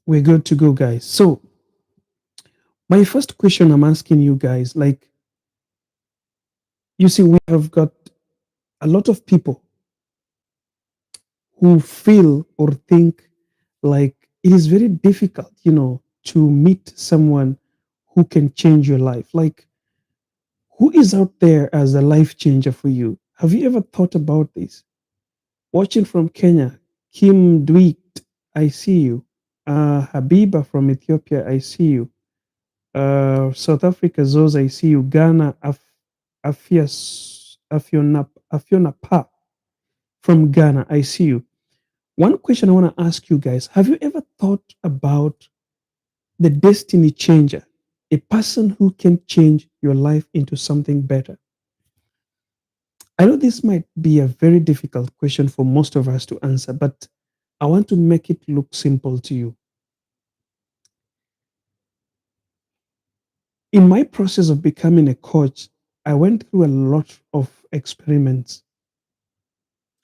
We're good to go, guys. So, my first question I'm asking you guys, like, you see, we have got a lot of people who feel or think like it is very difficult, to meet someone who can change your life. Like, who is out there as a life changer for you? Have you ever thought about this? Watching from Kenya, Kim Dwight, I see you. Habiba from Ethiopia, I see you. South Africa, Zos, I see you. Ghana, Afiona Pa from Ghana, I see you. One question I want to ask you guys, have you ever thought about the destiny changer? A person who can change your life into something better. I know this might be a very difficult question for most of us to answer, but I want to make it look simple to you. In my process of becoming a coach, I went through a lot of experiments.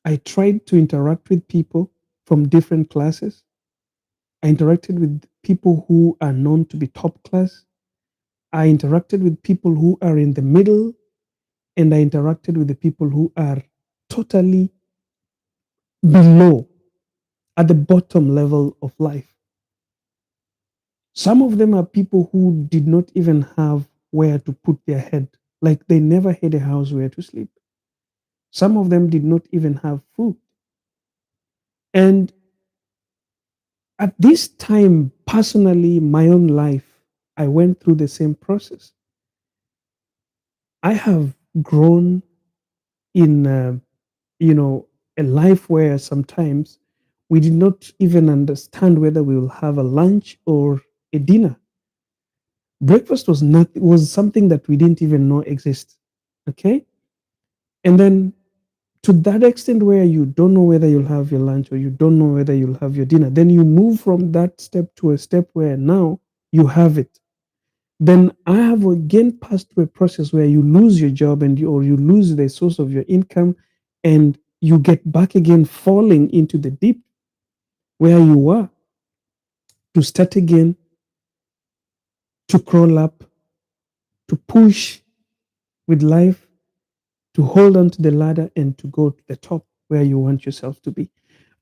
I tried to interact with people from different classes. I interacted with people who are known to be top class. I interacted with people who are in the middle, and I interacted with the people who are totally below, at the bottom level of life. Some of them are people who did not even have where to put their head, like they never had a house where to sleep. Some of them did not even have food. And at this time, personally, my own life, I went through the same process. I have grown in, you know, a life where sometimes we did not even understand whether we will have a lunch or a dinner. Breakfast was something that we didn't even know exists. Okay, and then to that extent where you don't know whether you'll have your lunch or you don't know whether you'll have your dinner, then you move from that step to a step where now you have it. Then I have again passed through a process where you lose your job or you lose the source of your income, and you get back again falling into the deep where you were, to start again, to crawl up, to push with life, to hold on to the ladder and to go to the top where you want yourself to be.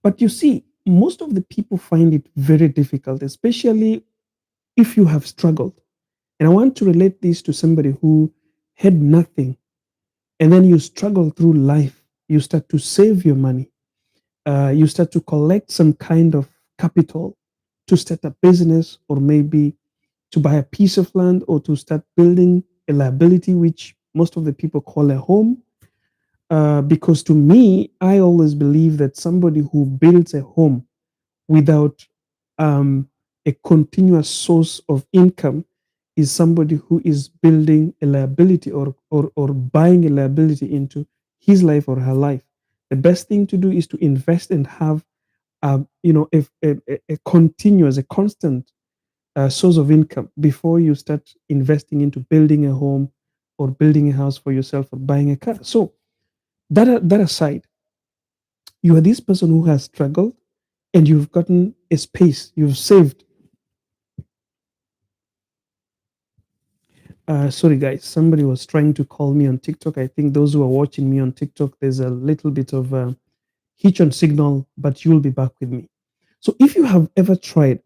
But you see, most of the people find it very difficult, especially if you have struggled. And I want to relate this to somebody who had nothing, and then you struggle through life. You start to save your money. You start to collect some kind of capital to start a business, or maybe to buy a piece of land, or to start building a liability, which most of the people call a home. Because to me, I always believe that somebody who builds a home without a continuous source of income is somebody who is building a liability, or buying a liability into his life or her life. The best thing to do is to invest and have a continuous, a constant source of income before you start investing into building a home or building a house for yourself or buying a car. So that aside, you are this person who has struggled and you've gotten a space, you've saved. Sorry, guys, somebody was trying to call me on TikTok. I think those who are watching me on TikTok, there's a little bit of hitch on signal, but you'll be back with me. So if you have ever tried,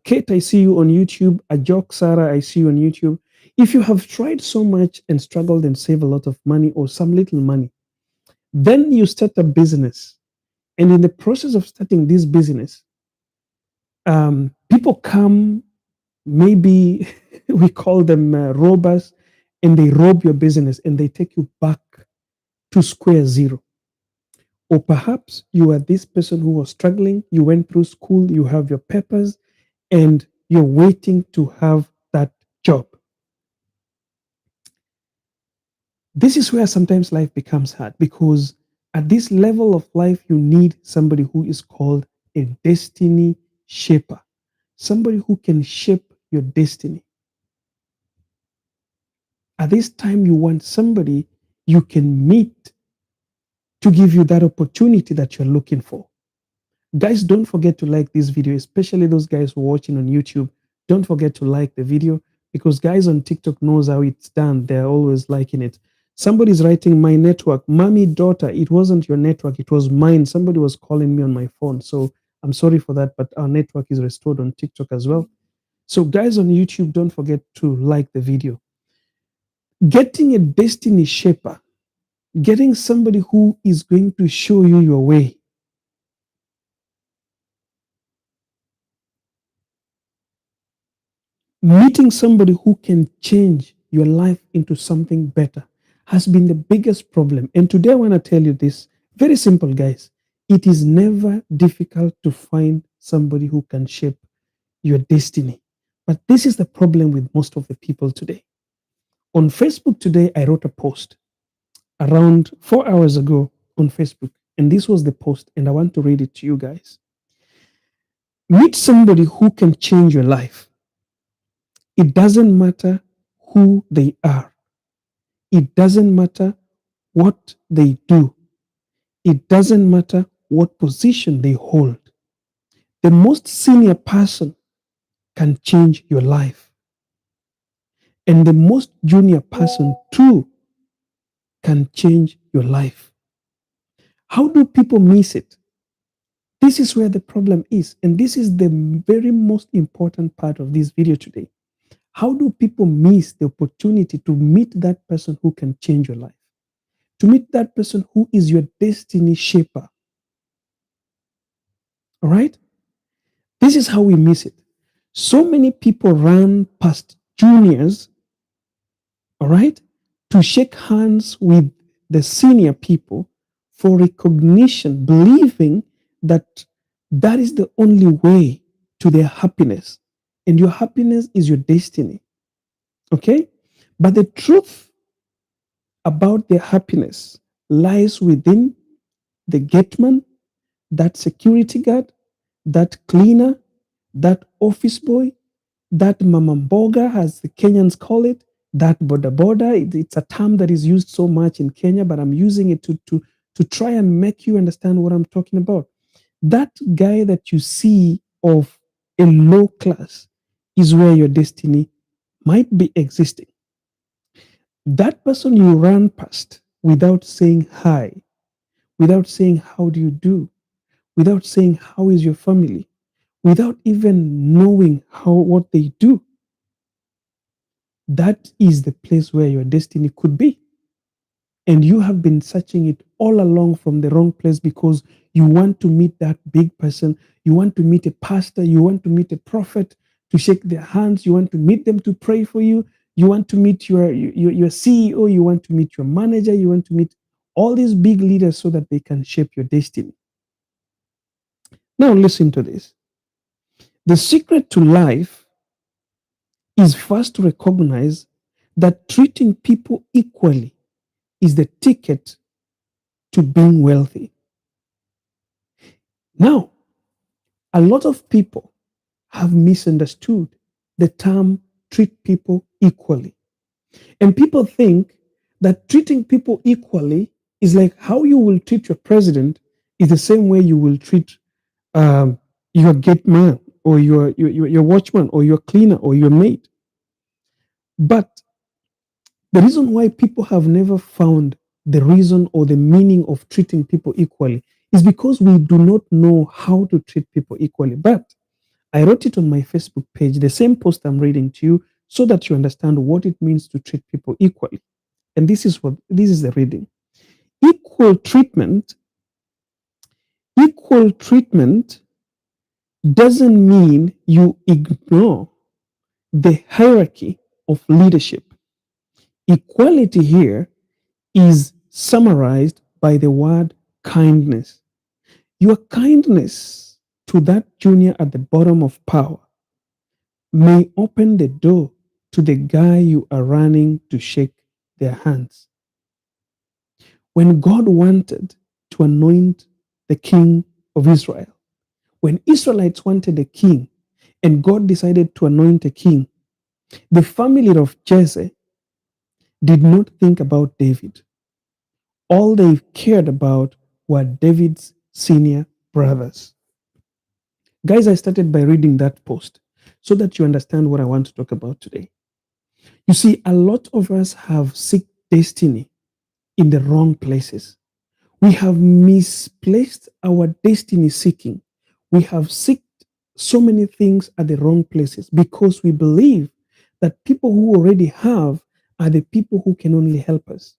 Kate, I see you on YouTube. Ajok Sarah, I see you on YouTube. If you have tried so much and struggled and saved a lot of money or some little money, then you start a business. And in the process of starting this business, people come, maybe we call them robbers, and they rob your business and they take you back to square zero. Or perhaps you are this person who was struggling, you went through school, you have your papers, and you're waiting to have that job. This is where sometimes life becomes hard, because at this level of life, you need somebody who is called a destiny shaper, somebody who can shape your destiny. At this time, you want somebody you can meet to give you that opportunity that you're looking for. Guys, don't forget to like this video, especially those guys who are watching on YouTube. Don't forget to like the video because guys on TikTok knows how it's done. They're always liking it. Somebody's writing my network. Mommy, daughter, it wasn't your network, it was mine. Somebody was calling me on my phone. So I'm sorry for that, but our network is restored on TikTok as well. So guys on YouTube, don't forget to like the video. Getting a destiny shaper, getting somebody who is going to show you your way. Meeting somebody who can change your life into something better has been the biggest problem. And today I want to tell you this very simple, guys. It is never difficult to find somebody who can shape your destiny. But this is the problem with most of the people today. On Facebook today, I wrote a post around 4 hours ago on Facebook. And this was the post, and I want to read it to you guys. Meet somebody who can change your life. It doesn't matter who they are. It doesn't matter what they do. It doesn't matter what position they hold. The most senior person can change your life. And the most junior person too can change your life. How do people miss it? This is where the problem is. And this is the very most important part of this video today. How do people miss the opportunity to meet that person who can change your life? To meet that person who is your destiny shaper. All right? This is how we miss it. So many people run past juniors, all right, to shake hands with the senior people for recognition, believing that that is the only way to their happiness. And your happiness is your destiny. Okay? But the truth about their happiness lies within the gateman, that security guard, that cleaner, that office boy, that mama mboga, as the Kenyans call it, that boda boda. It's a term that is used so much in Kenya, but I'm using it to try and make you understand what I'm talking about. That guy that you see of a low class is where your destiny might be existing. That person you run past without saying hi, without saying how do you do, without saying how is your family, without even knowing how what they do, that is the place where your destiny could be. And you have been searching it all along from the wrong place because you want to meet that big person, you want to meet a pastor, you want to meet a prophet to shake their hands, you want to meet them to pray for you, you want to meet your CEO, you want to meet your manager, you want to meet all these big leaders so that they can shape your destiny. Now listen to this. The secret to life is first to recognize that treating people equally is the ticket to being wealthy. Now, a lot of people have misunderstood the term treat people equally. And people think that treating people equally is like how you will treat your president is the same way you will treat your gate man or your watchman or your cleaner or your maid. But the reason why people have never found the reason or the meaning of treating people equally is because we do not know how to treat people equally. But I wrote it on my Facebook page, the same post I'm reading to you, so that you understand what it means to treat people equally. And this is the reading. Equal treatment, equal treatment doesn't mean you ignore the hierarchy of leadership. Equality here is summarized by the word kindness. Your kindness to that junior at the bottom of power may open the door to the guy you are running to shake their hands. When God wanted to anoint the king of Israel, when Israelites wanted a king and God decided to anoint a king, the family of Jesse did not think about David. All they cared about were David's senior brothers. Guys, I started by reading that post so that you understand what I want to talk about today. You see, a lot of us have seek destiny in the wrong places. We have misplaced our destiny seeking. We have seeked so many things at the wrong places because we believe that people who already have are the people who can only help us.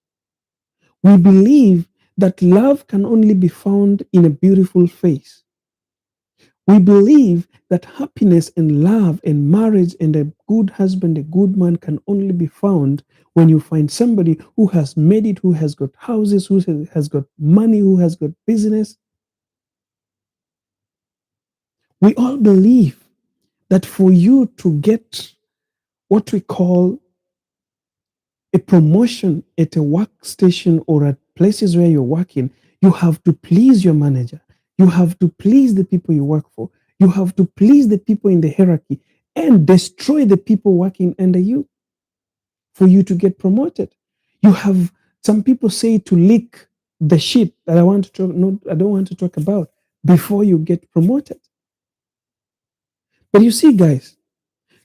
We believe that love can only be found in a beautiful face. We believe that happiness and love and marriage and a good husband, a good man can only be found when you find somebody who has made it, who has got houses, who has got money, who has got business. We all believe that for you to get what we call a promotion at a workstation or at places where you're working, you have to please your manager. You have to please the people you work for. You have to please the people in the hierarchy and destroy the people working under you for you to get promoted. You have some people say to lick the shit that I want to talk, no, I don't want to talk about before you get promoted. But you see, guys,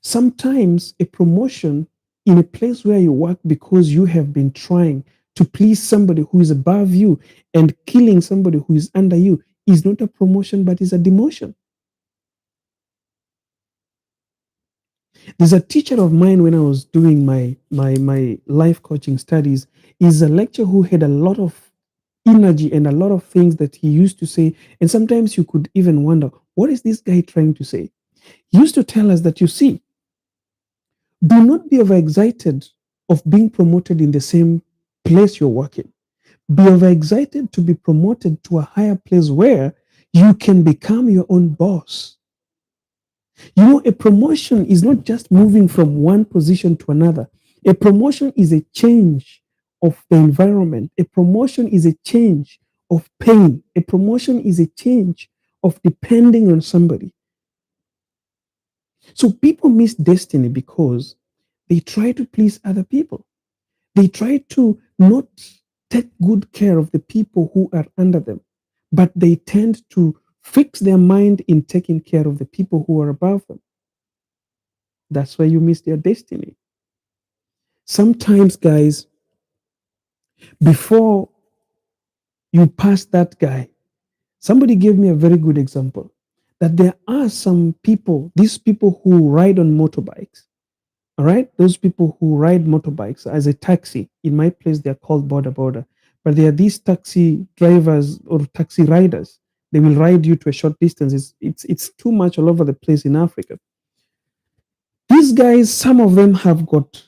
sometimes a promotion in a place where you work because you have been trying to please somebody who is above you and killing somebody who is under you is not a promotion but is a demotion. There's a teacher of mine when I was doing my life coaching studies, is a lecturer who had a lot of energy and a lot of things that he used to say, and sometimes you could even wonder, what is this guy trying to say? He used to tell us that, you see, do not be overexcited of being promoted in the same place you're working. Be overexcited to be promoted to a higher place where you can become your own boss. You know, a promotion is not just moving from one position to another. A promotion is a change of the environment. A promotion is a change of pain. A promotion is a change of depending on somebody. So people miss destiny because they try to please other people. They try to not take good care of the people who are under them, but they tend to fix their mind in taking care of the people who are above them. That's why you miss their destiny. Sometimes, guys, before you pass that guy, somebody gave me a very good example that there are some people, these people who ride on motorbikes. All right, those people who ride motorbikes as a taxi. In my place, they're called border, but they are these taxi drivers or taxi riders. They will ride you to a short distance. It's too much all over the place in Africa. These guys, some of them have got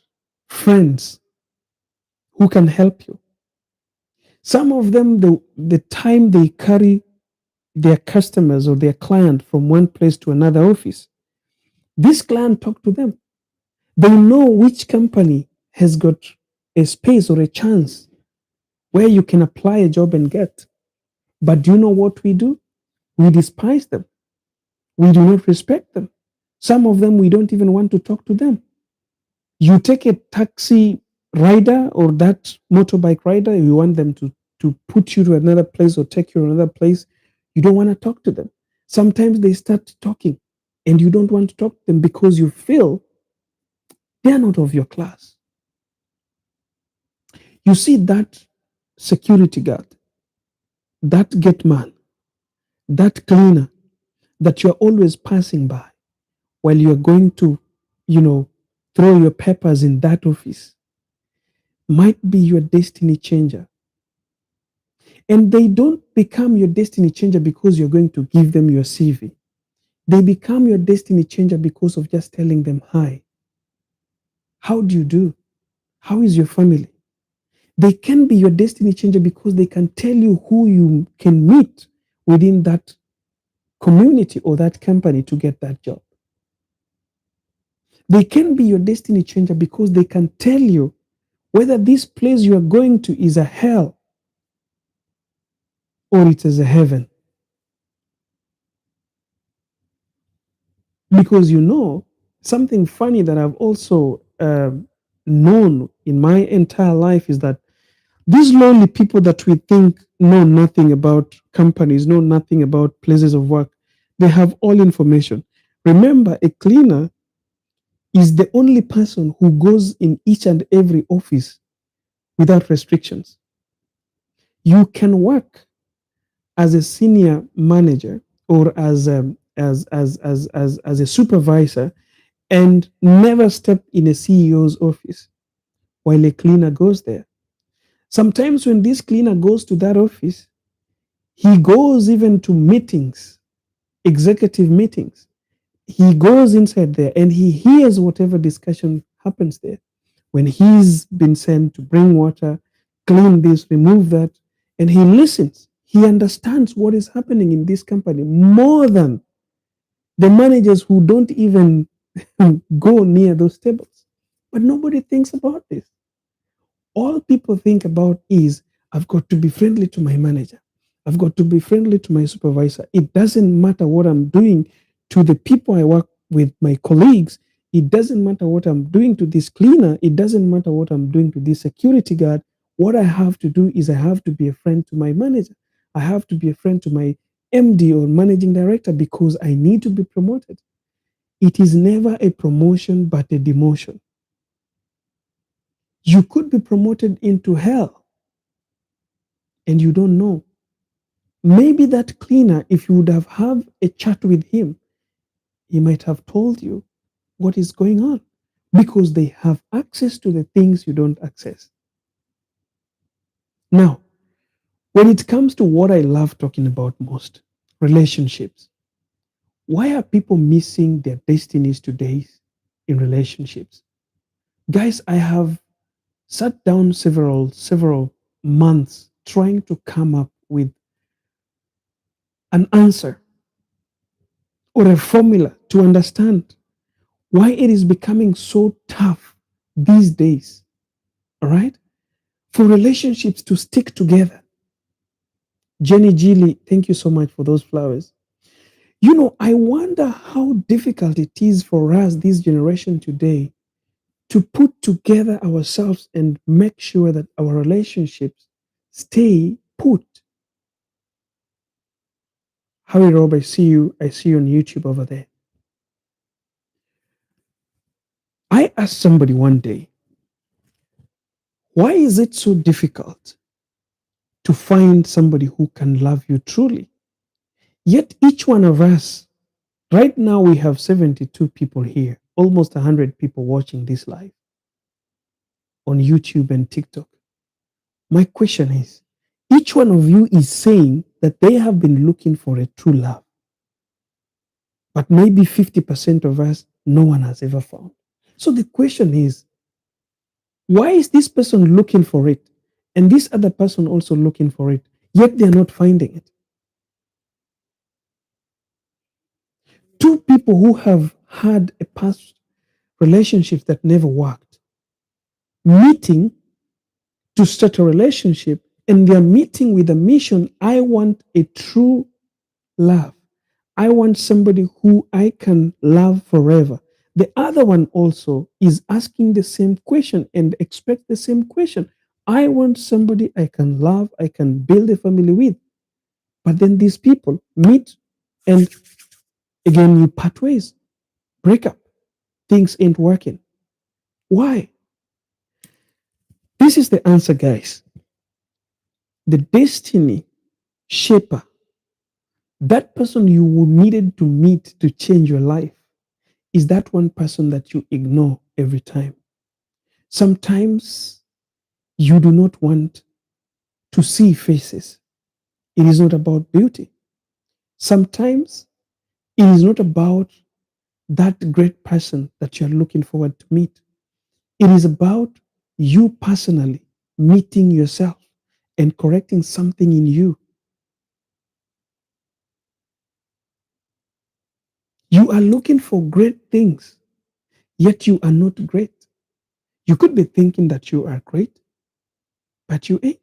friends who can help you. Some of them, the time they carry their customers or their client from one place to another office, this client talk to them. They know which company has got a space or a chance where you can apply a job and get. But do you know what we do? We despise them. We do not respect them. Some of them, we don't even want to talk to them. You take a taxi rider or that motorbike rider, you want them to put you to another place or take you to another place, you don't want to talk to them. Sometimes they start talking and you don't want to talk to them because you feel they're not of your class. You see that security guard, that gate man, that cleaner that you're always passing by while you're going to, you know, throw your papers in that office might be your destiny changer. And they don't become your destiny changer because you're going to give them your CV. They become your destiny changer because of just telling them hi. How do you do? How is your family? They can be your destiny changer because they can tell you who you can meet within that community or that company to get that job. They can be your destiny changer because they can tell you whether this place you are going to is a hell or it is a heaven. Because you know, something funny that I've also known in my entire life is that these lonely people that we think know nothing about companies, know nothing about places of work, They have all information. Remember, a cleaner is the only person who goes in each and every office without restrictions. You can work as a senior manager or as a supervisor and never step in a CEO's office while a cleaner goes there. Sometimes when this cleaner goes to that office, he goes even to meetings, executive meetings. He goes inside there and he hears whatever discussion happens there. When he's been sent to bring water, clean this, remove that, and he listens. He understands what is happening in this company more than the managers who don't even go near those tables. But nobody thinks about this. All people think about is I've got to be friendly to my manager. I've got to be friendly to my supervisor. It doesn't matter what I'm doing to the people I work with, my colleagues. It doesn't matter what I'm doing to this cleaner. It doesn't matter what I'm doing to this security guard. What I have to do is I have to be a friend to my manager. I have to be a friend to my MD or managing director because I need to be promoted. It is never a promotion but a demotion. You could be promoted into hell and you don't know. Maybe that cleaner, if you would have a chat with him, he might have told you what is going on because they have access to the things you don't access. Now, when it comes to what I love talking about most, relationships, why are people missing their destinies today in relationships? Guys, I have sat down several months trying to come up with an answer or a formula to understand why it is becoming so tough these days, all right, for relationships to stick together. Jenny Gilly, thank you so much for those flowers. You know, I wonder how difficult it is for us, this generation today, to put together ourselves and make sure that our relationships stay put. Harry Rob, I see you. I see you on YouTube over there. I asked somebody one day, why is it so difficult to find somebody who can love you truly? Yet each one of us, right now we have 72 people here, almost 100 people watching this live on YouTube and TikTok. My question is, each one of you is saying that they have been looking for a true love. But maybe 50% of us, no one has ever found. So the question is, why is this person looking for it? And this other person also looking for it, yet they're not finding it. Two people who have had a past relationship that never worked, meeting to start a relationship, and they're meeting with a mission. I want a true love. I want somebody who I can love forever. The other one also is asking the same question and expect the same question. I want somebody I can love, I can build a family with. But then these people meet and again you part ways, break up. Things ain't working. Why? This is the answer, guys. The destiny shaper, that person you would needed to meet to change your life, is that one person that you ignore every time. Sometimes you do not want to see faces. It is not about beauty. Sometimes it is not about that great person that you're looking forward to meet. It is about you personally meeting yourself and correcting something in you. You are looking for great things, yet you are not great. You could be thinking that you are great, but you ain't.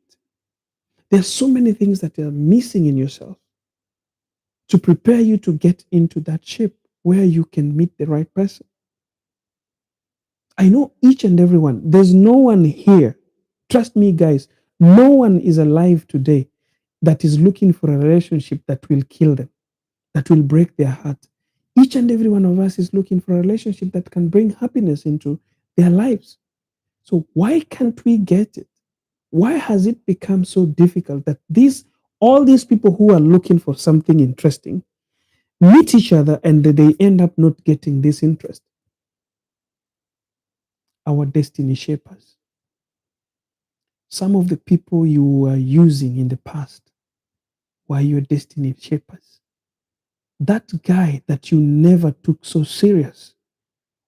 There's so many things that are missing in yourself to prepare you to get into that shape where you can meet the right person. I know each and every one. There's no one here. Trust me, guys. No one is alive today that is looking for a relationship that will kill them. that will break their heart. Each and every one of us is looking for a relationship that can bring happiness into their lives. So why can't we get it? Why has it become so difficult that these all these people who are looking for something interesting meet each other and they end up not getting this interest? Our destiny shapers. Some of the people you were using in the past were your destiny shapers. That guy that you never took so serious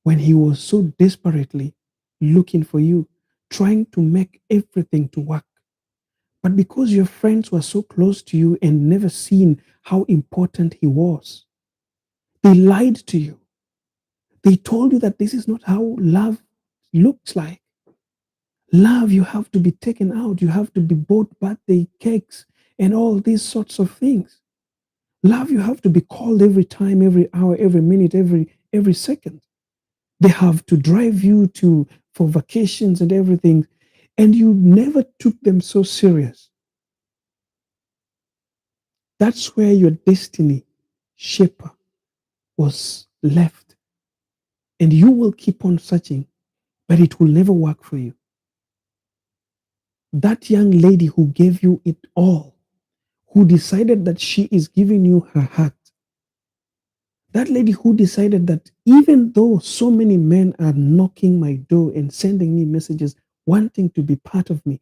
when he was so desperately looking for you, trying to make everything to work. But because your friends were so close to you and never seen how important he was, they lied to you. They told you that this is not how love looks like. Love, you have to be taken out, you have to be bought birthday cakes and all these sorts of things. Love, you have to be called every time, every hour, every minute, every second. They have to drive you to for vacations and everything, and you never took them so serious. That's where your destiny shaper was left. And you will keep on searching, but it will never work for you. That young lady who gave you it all, who decided that she is giving you her heart, that lady who decided that even though so many men are knocking my door and sending me messages wanting to be part of me,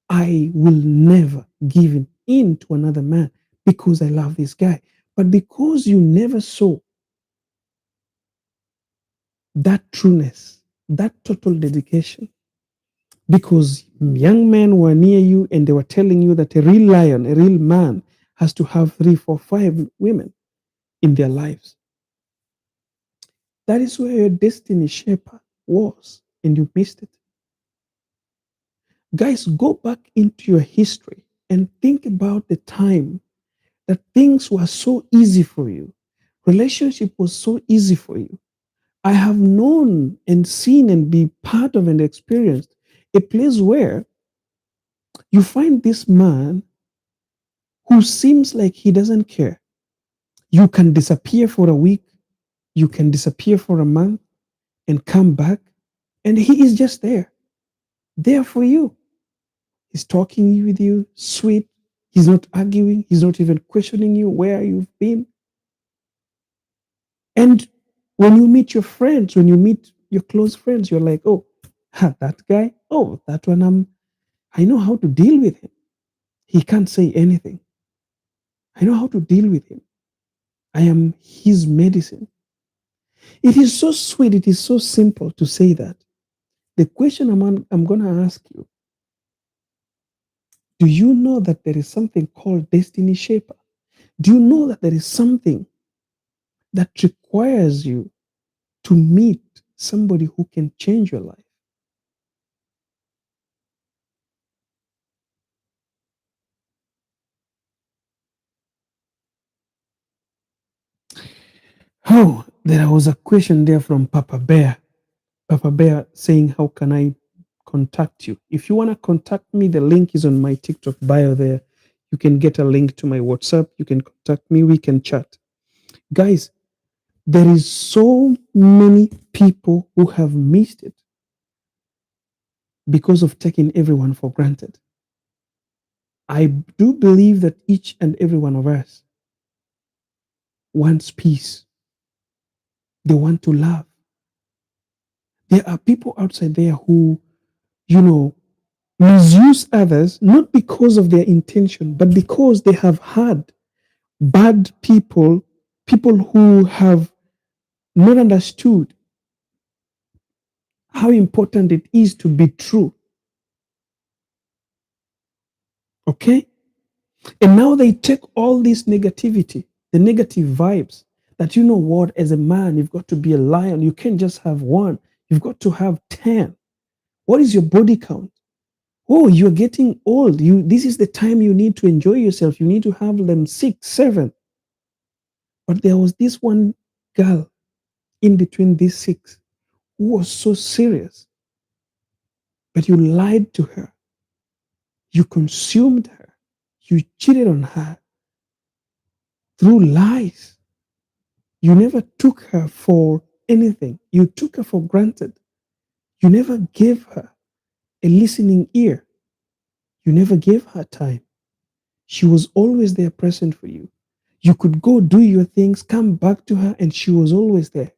I will never give in to another man because I love this guy. But because you never saw that trueness, that total dedication, because young men were near you and they were telling you that a real lion, a real man, has to have three, four, five women in their lives. That is where your destiny shaper was, and you missed it. Guys, go back into your history and think about the time that things were so easy for you. Relationship was so easy for you. I have known and seen and be part of and experienced a place where you find this man who seems like he doesn't care. You can disappear for a week, you can disappear for a month and come back, and he is just there for you. He's talking with you, sweet. He's not arguing, he's not even questioning you where you've been. And when you meet your friends, when you meet your close friends, you're like, oh, that guy, oh, that one, I know how to deal with him. He can't say anything. I know how to deal with him. I am his medicine. It is so sweet. It is so simple to say that. The question I'm going to ask you, do you know that there is something called destiny shaper? Do you know that there is something that requires you to meet somebody who can change your life? Oh, there was a question there from Papa Bear. Papa Bear saying, how can I contact you? If you want to contact me, the link is on my TikTok bio there. You can get a link to my WhatsApp. You can contact me. We can chat. Guys, there is so many people who have missed it because of taking everyone for granted. I do believe that each and every one of us wants peace. They want to love. There are people outside there who, you know, misuse others not because of their intention, but because they have had bad people, people who have not understood how important it is to be true. Okay? And now they take all this negativity, the negative vibes, that you know what, as a man, you've got to be a lion. You can't just have one, you've got to have 10. What is your body count? Oh, you're getting old. This is the time you need to enjoy yourself. You need to have them six, seven. But there was this one girl in between these six who was so serious, but you lied to her. You consumed her. You cheated on her through lies. You never took her for anything. You took her for granted. You never gave her a listening ear. You never gave her time. She was always there present for you. You could go do your things, come back to her, and she was always there.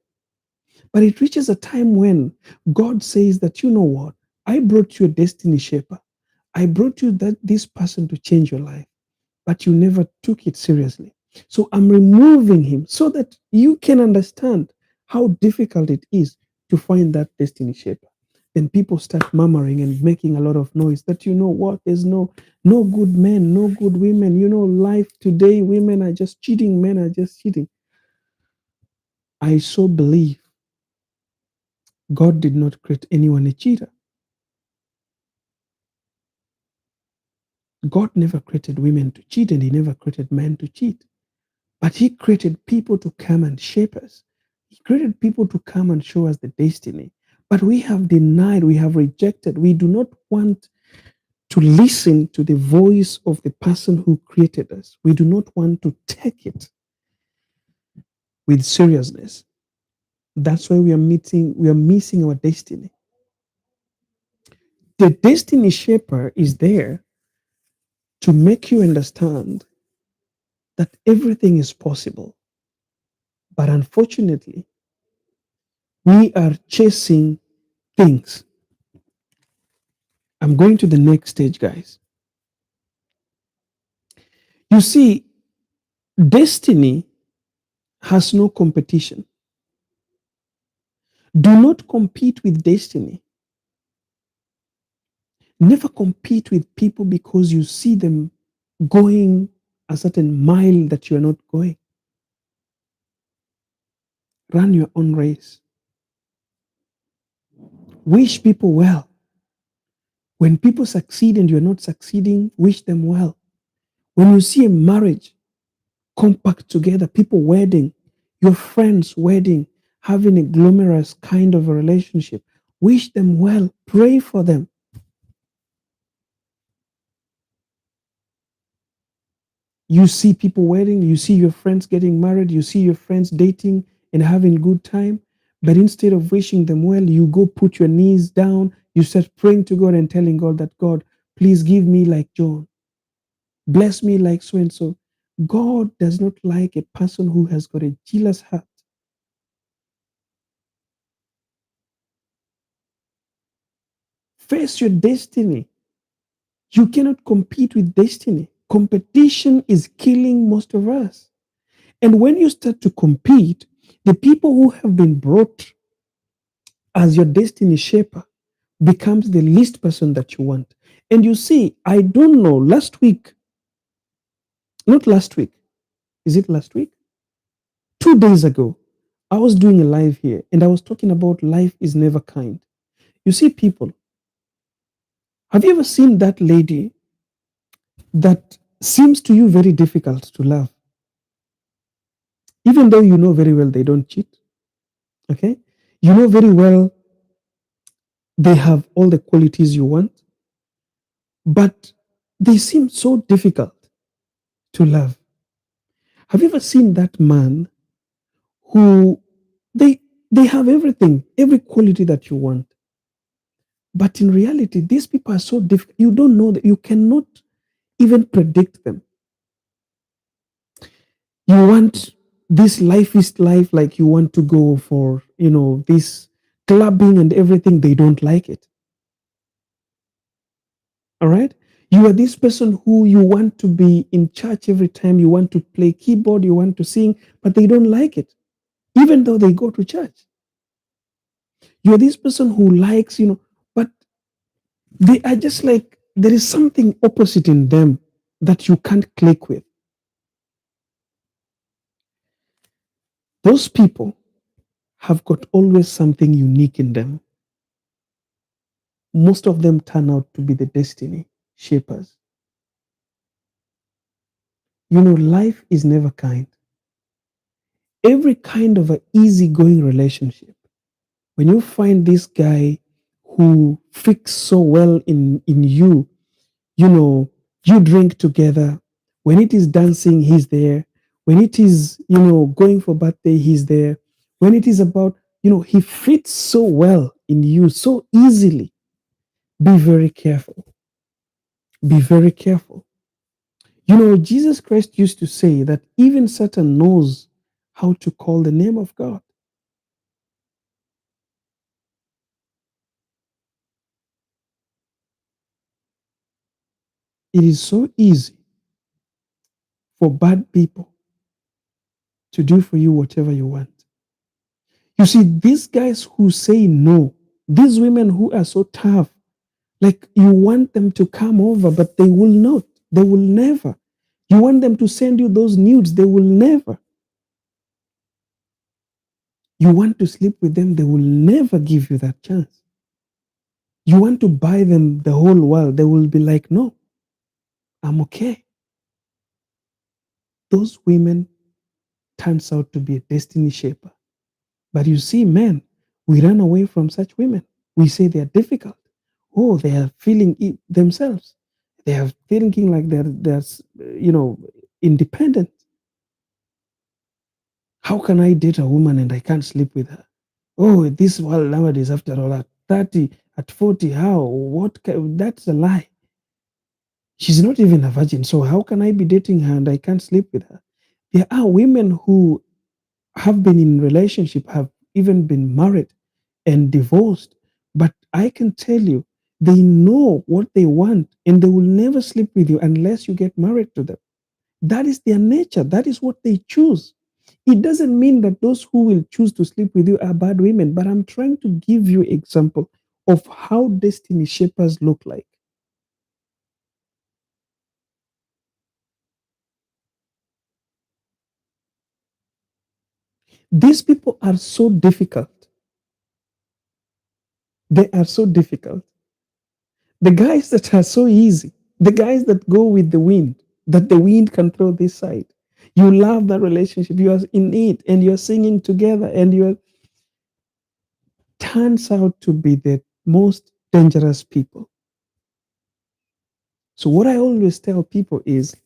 But it reaches a time when God says that, you know what? I brought you a destiny shaper. I brought you this person to change your life, but you never took it seriously. So I'm removing him so that you can understand how difficult it is to find that destiny shaper. Then people start murmuring and making a lot of noise that, you know what, there's no good men, no good women. Life today, women are just cheating, men are just cheating. I so believe God did not create anyone a cheater. God never created women to cheat, and he never created men to cheat. But he created people to come and shape us. He created people to come and show us the destiny. But we have denied, we have rejected. We do not want to listen to the voice of the person who created us. We do not want to take it with seriousness. That's why we are missing our destiny. The destiny shaper is there to make you understand that everything is possible. But unfortunately, we are chasing things. I'm going to the next stage, guys. You see, destiny has no competition. Do not compete with destiny. Never compete with people because you see them going a certain mile that you are not going. Run your own race. Wish people well. When people succeed and you're not succeeding, wish them well. When you see a marriage compact together, people wedding, your friends wedding, having a glamorous kind of a relationship, wish them well, pray for them. You see people wedding, you see your friends getting married, you see your friends dating and having good time, but instead of wishing them well, you go put your knees down, you start praying to God and telling God that, God, please give me like John, bless me like so and so. God does not like a person who has got a jealous heart. Face your destiny. You cannot compete with destiny. Competition is killing most of us. And when you start to compete, the people who have been brought as your destiny shaper becomes the least person that you want. And you see, I don't know, last week, not last week, is it last week? 2 days ago, I was doing a live here and I was talking about life is never kind. You see, people, have you ever seen that lady that seems to you very difficult to love, even though you know very well they don't cheat? Okay? You know very well they have all the qualities you want, but they seem so difficult to love. Have you ever seen that man who they they have everything, every quality that you want, but in reality, these people are so difficult. You don't know that you cannot even predict them. You want this life is life, like you want to go for this clubbing and everything. They don't like it. All right. You are this person who you want to be in church every time, you want to play keyboard, you want to sing, but they don't like it, even though they go to church. You're this person who likes, but they are just like, there is something opposite in them that you can't click with. Those people have got always something unique in them. Most of them turn out to be the destiny shapers. Life is never kind. Every kind of an easygoing relationship, when you find this guy who fits so well in you, you know, you drink together. When it is dancing, he's there. When it is, going for birthday, he's there. When it is about, he fits so well in you, so easily. Be very careful. Be very careful. Jesus Christ used to say that even Satan knows how to call the name of God. It is so easy for bad people to do for you whatever you want. You see, these guys who say no, these women who are so tough, like you want them to come over, but they will not. They will never. You want them to send you those nudes, they will never. You want to sleep with them, they will never give you that chance. You want to buy them the whole world, they will be like, no, I'm okay. Those women turns out to be a destiny shaper. But you see, men, we run away from such women. We say they are difficult. Oh, they are feeling it themselves. They are thinking like they're you know independent. How can I date a woman and I can't sleep with her? Oh, this world nowadays, after all, at 30, at 40, how? That's a lie. She's not even a virgin. So how can I be dating her and I can't sleep with her? There are women who have been in relationship, have even been married and divorced. But I can tell you, they know what they want and they will never sleep with you unless you get married to them. That is their nature. That is what they choose. It doesn't mean that those who will choose to sleep with you are bad women, but I'm trying to give you example of how destiny shapers look like. These people are so difficult. They are so difficult. The guys that are so easy, the guys that go with the wind, that the wind can throw this side. You love that relationship, you are in it, and you're singing together, and you turns out to be the most dangerous people. So, what I always tell people is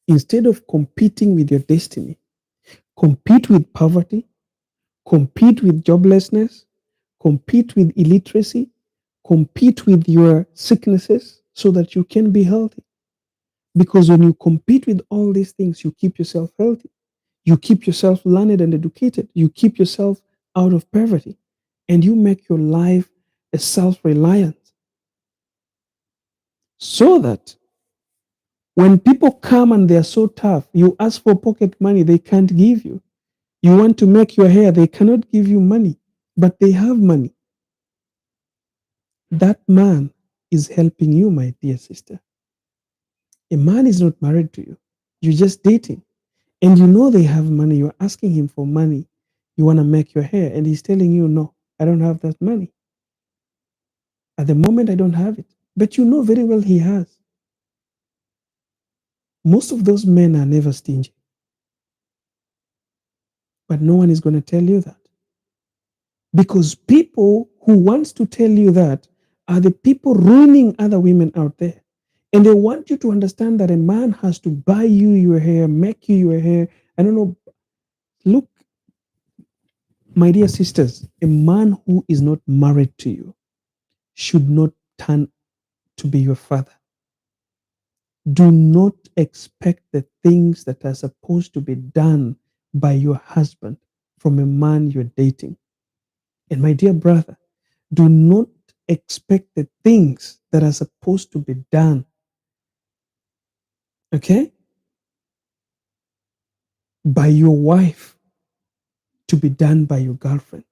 instead of competing with your destiny, compete with poverty, compete with joblessness, compete with illiteracy, compete with your sicknesses so that you can be healthy. Because when you compete with all these things, you keep yourself healthy. You keep yourself learned and educated. You keep yourself out of poverty. And you make your life a self reliant so that when people come and they're so tough, you ask for pocket money, they can't give you. You want to make your hair, they cannot give you money, but they have money. That man is helping you, my dear sister. A man is not married to you, you're just dating. And you know they have money, you're asking him for money. You want to make your hair, and he's telling you, no, I don't have that money. At the moment, I don't have it. But you know very well he has. Most of those men are never stingy, but no one is going to tell you that. Because people who wants to tell you that are the people ruining other women out there. And they want you to understand that a man has to buy you your hair, make you your hair. I don't know. Look, my dear sisters, a man who is not married to you should not turn to be your father. Do not expect the things that are supposed to be done by your husband from a man you're dating. And my dear brother, do not expect the things that are supposed to be done, okay, by your wife to be done by your girlfriend.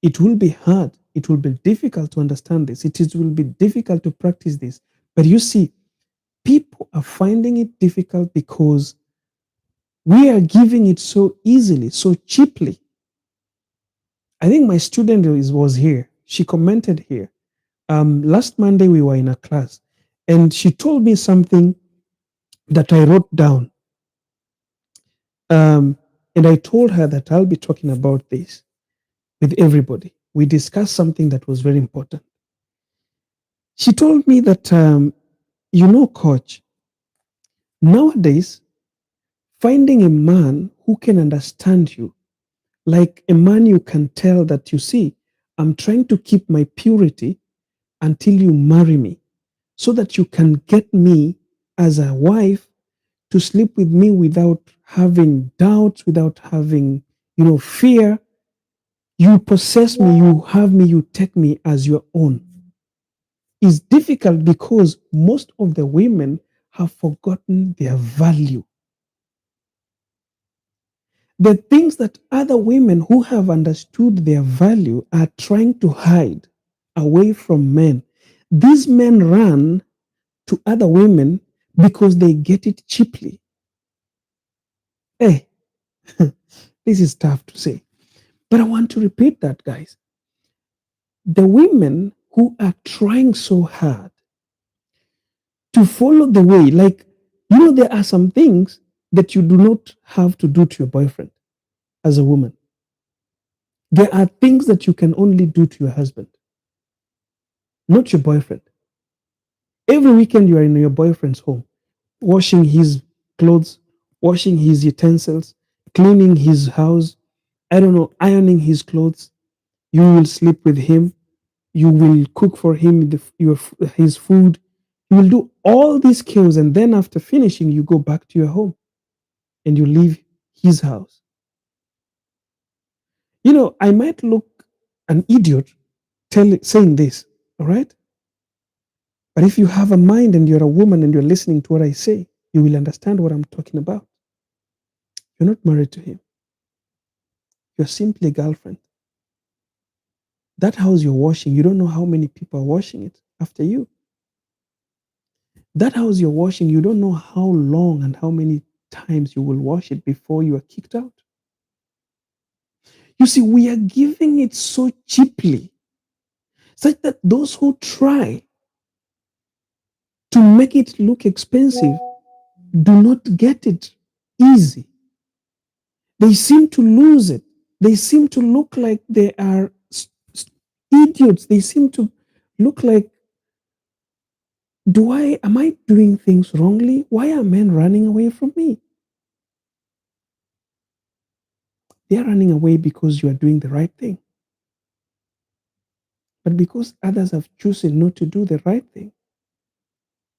It will be hard. It will be difficult to understand this. Will be difficult to practice this. But you see, people are finding it difficult because we are giving it so easily, so cheaply. I think my student was here. She commented here. Last Monday, we were in a class, and she told me something that I wrote down. Um, and I told her that I'll be talking about this with everybody. We discussed something that was very important. She told me that, coach, nowadays, finding a man who can understand you, like a man you can tell that you see, I'm trying to keep my purity until you marry me so that you can get me as a wife to sleep with me without having doubts, without having, fear. You possess me, you have me, you take me as your own. Is difficult because most of the women have forgotten their value. The things that other women who have understood their value are trying to hide away from men. These men run to other women because they get it cheaply. Hey, this is tough to say, but I want to repeat that, guys. The women who are trying so hard to follow the way, like, there are some things that you do not have to do to your boyfriend as a woman. There are things that you can only do to your husband, not your boyfriend. Every weekend you are in your boyfriend's home, washing his clothes, washing his utensils, cleaning his house, I don't know, ironing his clothes. You will sleep with him. You will cook for him his food. You will do all these skills. And then after finishing, you go back to your home and you leave his house. I might look an idiot saying this, all right? But if you have a mind and you're a woman and you're listening to what I say, you will understand what I'm talking about. You're not married to him. You're simply a girlfriend. That house you're washing, you don't know how many people are washing it after you. That house you're washing, you don't know how long and how many times you will wash it before you are kicked out. You see, we are giving it so cheaply, such that those who try to make it look expensive do not get it easy. They seem to lose it. They seem to look like they are idiots. They seem to look like, am I doing things wrongly? Why are men running away from me? They are running away because you are doing the right thing. But because others have chosen not to do the right thing,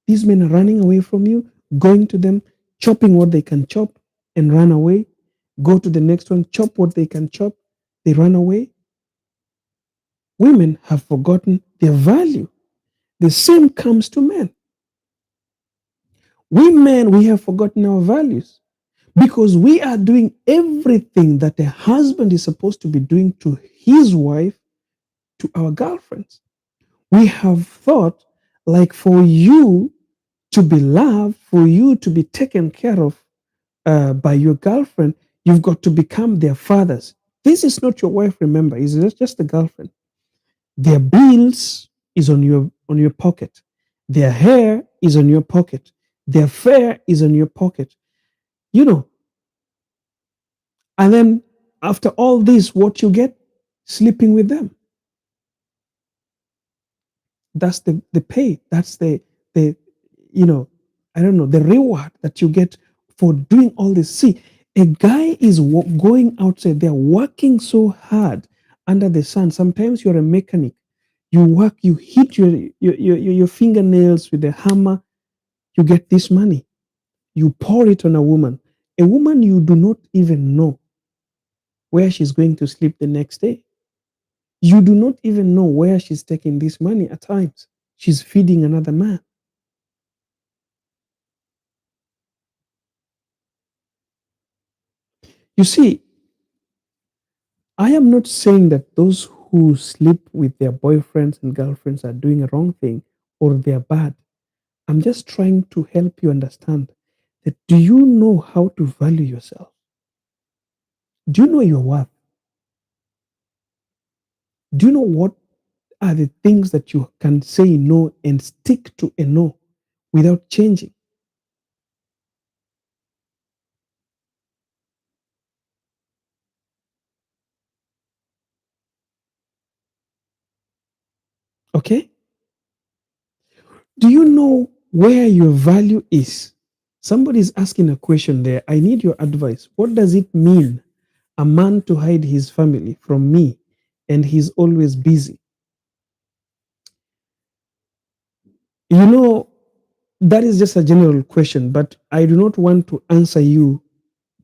these men are running away from you, going to them, chopping what they can chop and run away. Go to the next one, chop what they can chop, they run away. Women have forgotten their value. The same comes to men. We men, we have forgotten our values because we are doing everything that a husband is supposed to be doing to his wife, to our girlfriends. We have thought, like, for you to be loved, for you to be taken care of by your girlfriend, you've got to become their fathers. This is not your wife, remember, it's just a girlfriend. Their bills is on your pocket. Their hair is on your pocket. Their fare is on your pocket. You know, and then after all this, what you get? Sleeping with them. That's the pay. That's the you know, I don't know, the reward that you get for doing all this. See, a guy is going outside there working so hard under the sun. Sometimes you're a mechanic. You work, you hit your fingernails with a hammer, you get this money. You pour it on a woman you do not even know where she's going to sleep the next day. You do not even know where she's taking this money at times. She's feeding another man. You see, I am not saying that those who sleep with their boyfriends and girlfriends are doing a wrong thing or they're bad. I'm just trying to help you understand that, do you know how to value yourself? Do you know your worth? Do you know what are the things that you can say no and stick to a no without changing? Okay? Do you know where your value is? Somebody is asking a question there. I need your advice. What does it mean, a man to hide his family from me and he's always busy? You know, that is just a general question, but I do not want to answer you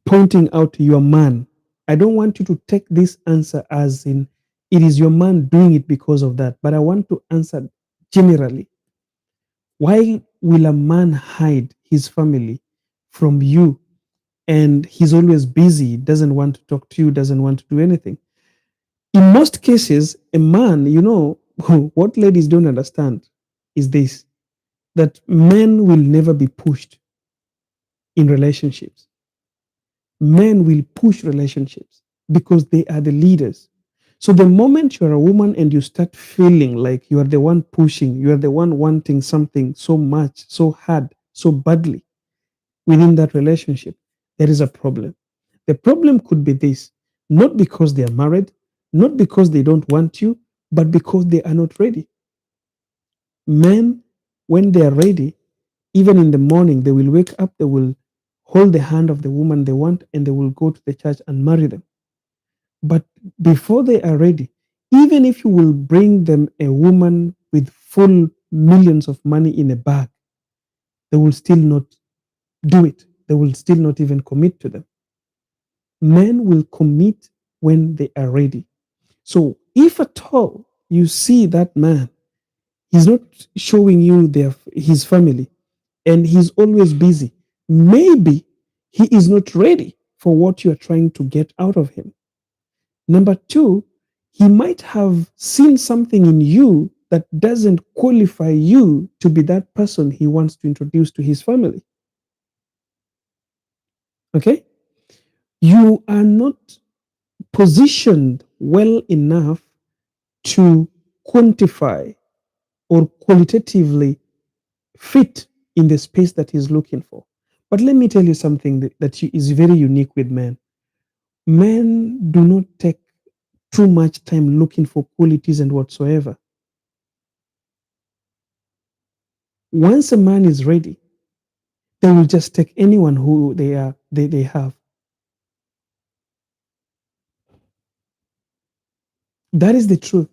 pointing out your man. I don't want you to take this answer as in it is your man doing it because of that, but I want to answer generally. Why will a man hide his family from you and he's always busy, doesn't want to talk to you, doesn't want to do anything? In most cases, a man, what ladies don't understand is this, that men will never be pushed in relationships. Men will push relationships because they are the leaders. So the moment you're a woman and you start feeling like you are the one pushing, you are the one wanting something so much, so hard, so badly within that relationship, there is a problem. The problem could be this, not because they are married, not because they don't want you, but because they are not ready. Men, when they are ready, even in the morning, they will wake up, they will hold the hand of the woman they want, and they will go to the church and marry them. But before they are ready, even if you will bring them a woman with full millions of money in a bag, they will still not do it. They will still not even commit to them. Men will commit when they are ready. So if at all you see that man, he's not showing you his family and he's always busy, maybe he is not ready for what you are trying to get out of him. Number two, he might have seen something in you that doesn't qualify you to be that person he wants to introduce to his family. Okay? You are not positioned well enough to quantify or qualitatively fit in the space that he's looking for. But let me tell you something that is very unique with men. Men do not take too much time looking for qualities and whatsoever. Once a man is ready, they will just take anyone who they have. That is the truth.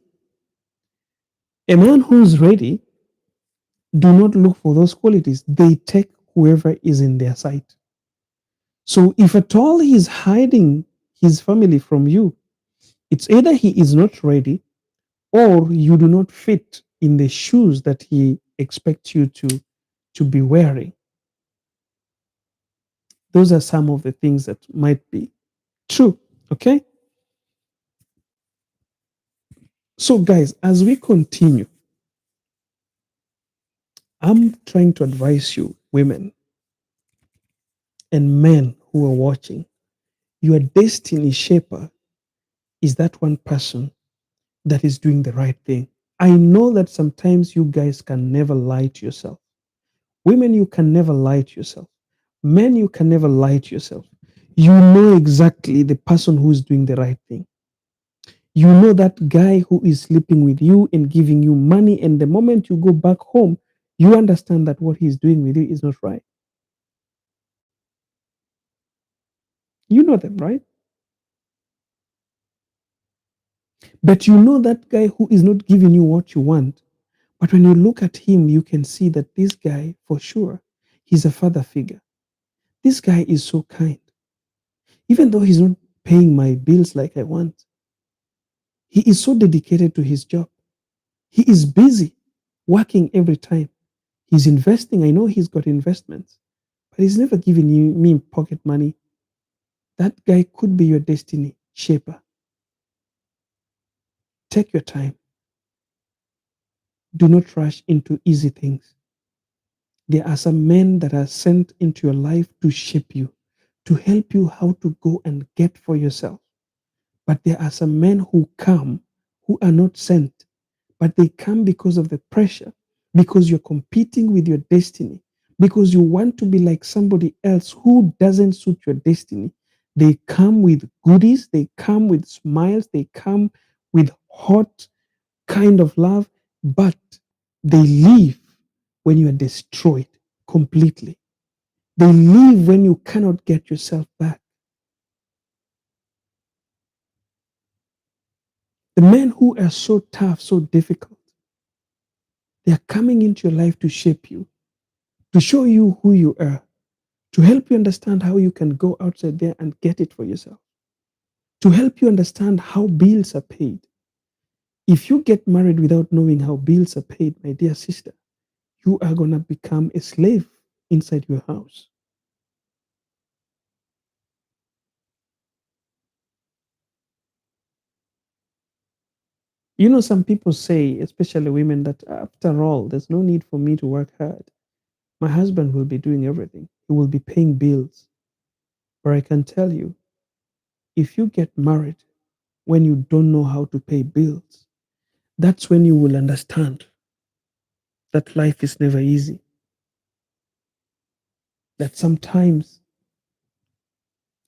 A man who's ready do not look for those qualities. They take whoever is in their sight. So if at all he's hiding his family from you, it's either he is not ready or you do not fit in the shoes that he expects you to be wearing. Those are some of the things that might be true. Okay. So, guys, as we continue, I'm trying to advise you, women and men who are watching, your destiny shaper is that one person that is doing the right thing. I know that sometimes you guys can never lie to yourself. Women, you can never lie to yourself. Men, you can never lie to yourself. You know exactly the person who is doing the right thing. You know that guy who is sleeping with you and giving you money, and the moment you go back home, you understand that what he's doing with you is not right. You know them, right? But you know that guy who is not giving you what you want. But when you look at him, you can see that this guy, for sure, he's a father figure. This guy is so kind. Even though he's not paying my bills like I want, he is so dedicated to his job. He is busy working every time. He's investing. I know he's got investments, but he's never giving me pocket money. That guy could be your destiny shaper. Take your time. Do not rush into easy things. There are some men that are sent into your life to shape you, to help you how to go and get for yourself. But there are some men who come who are not sent, but they come because of the pressure, because you're competing with your destiny, because you want to be like somebody else who doesn't suit your destiny. They come with goodies, they come with smiles, they come with hot kind of love, but they leave when you are destroyed completely. They leave when you cannot get yourself back. The men who are so tough, so difficult, they are coming into your life to shape you, to show you who you are, to help you understand how you can go outside there and get it for yourself, to help you understand how bills are paid. If you get married without knowing how bills are paid, my dear sister, you are going to become a slave inside your house. You know, some people say, especially women, that after all, there's no need for me to work hard. My husband will be doing everything, he will be paying bills. But I can tell you, if you get married when you don't know how to pay bills, that's when you will understand that life is never easy, that sometimes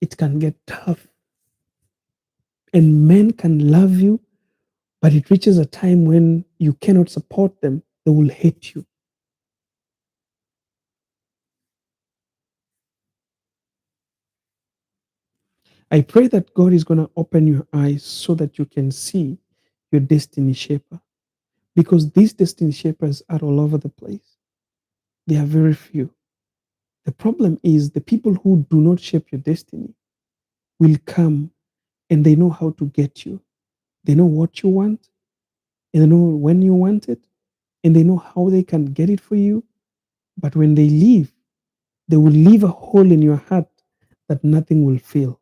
it can get tough, and men can love you, but it reaches a time when you cannot support them, they will hate you. I pray that God is going to open your eyes so that you can see your destiny shaper, because these destiny shapers are all over the place. They are very few. The problem is the people who do not shape your destiny will come and they know how to get you. They know what you want, and they know when you want it, and they know how they can get it for you. But when they leave, they will leave a hole in your heart that nothing will fill.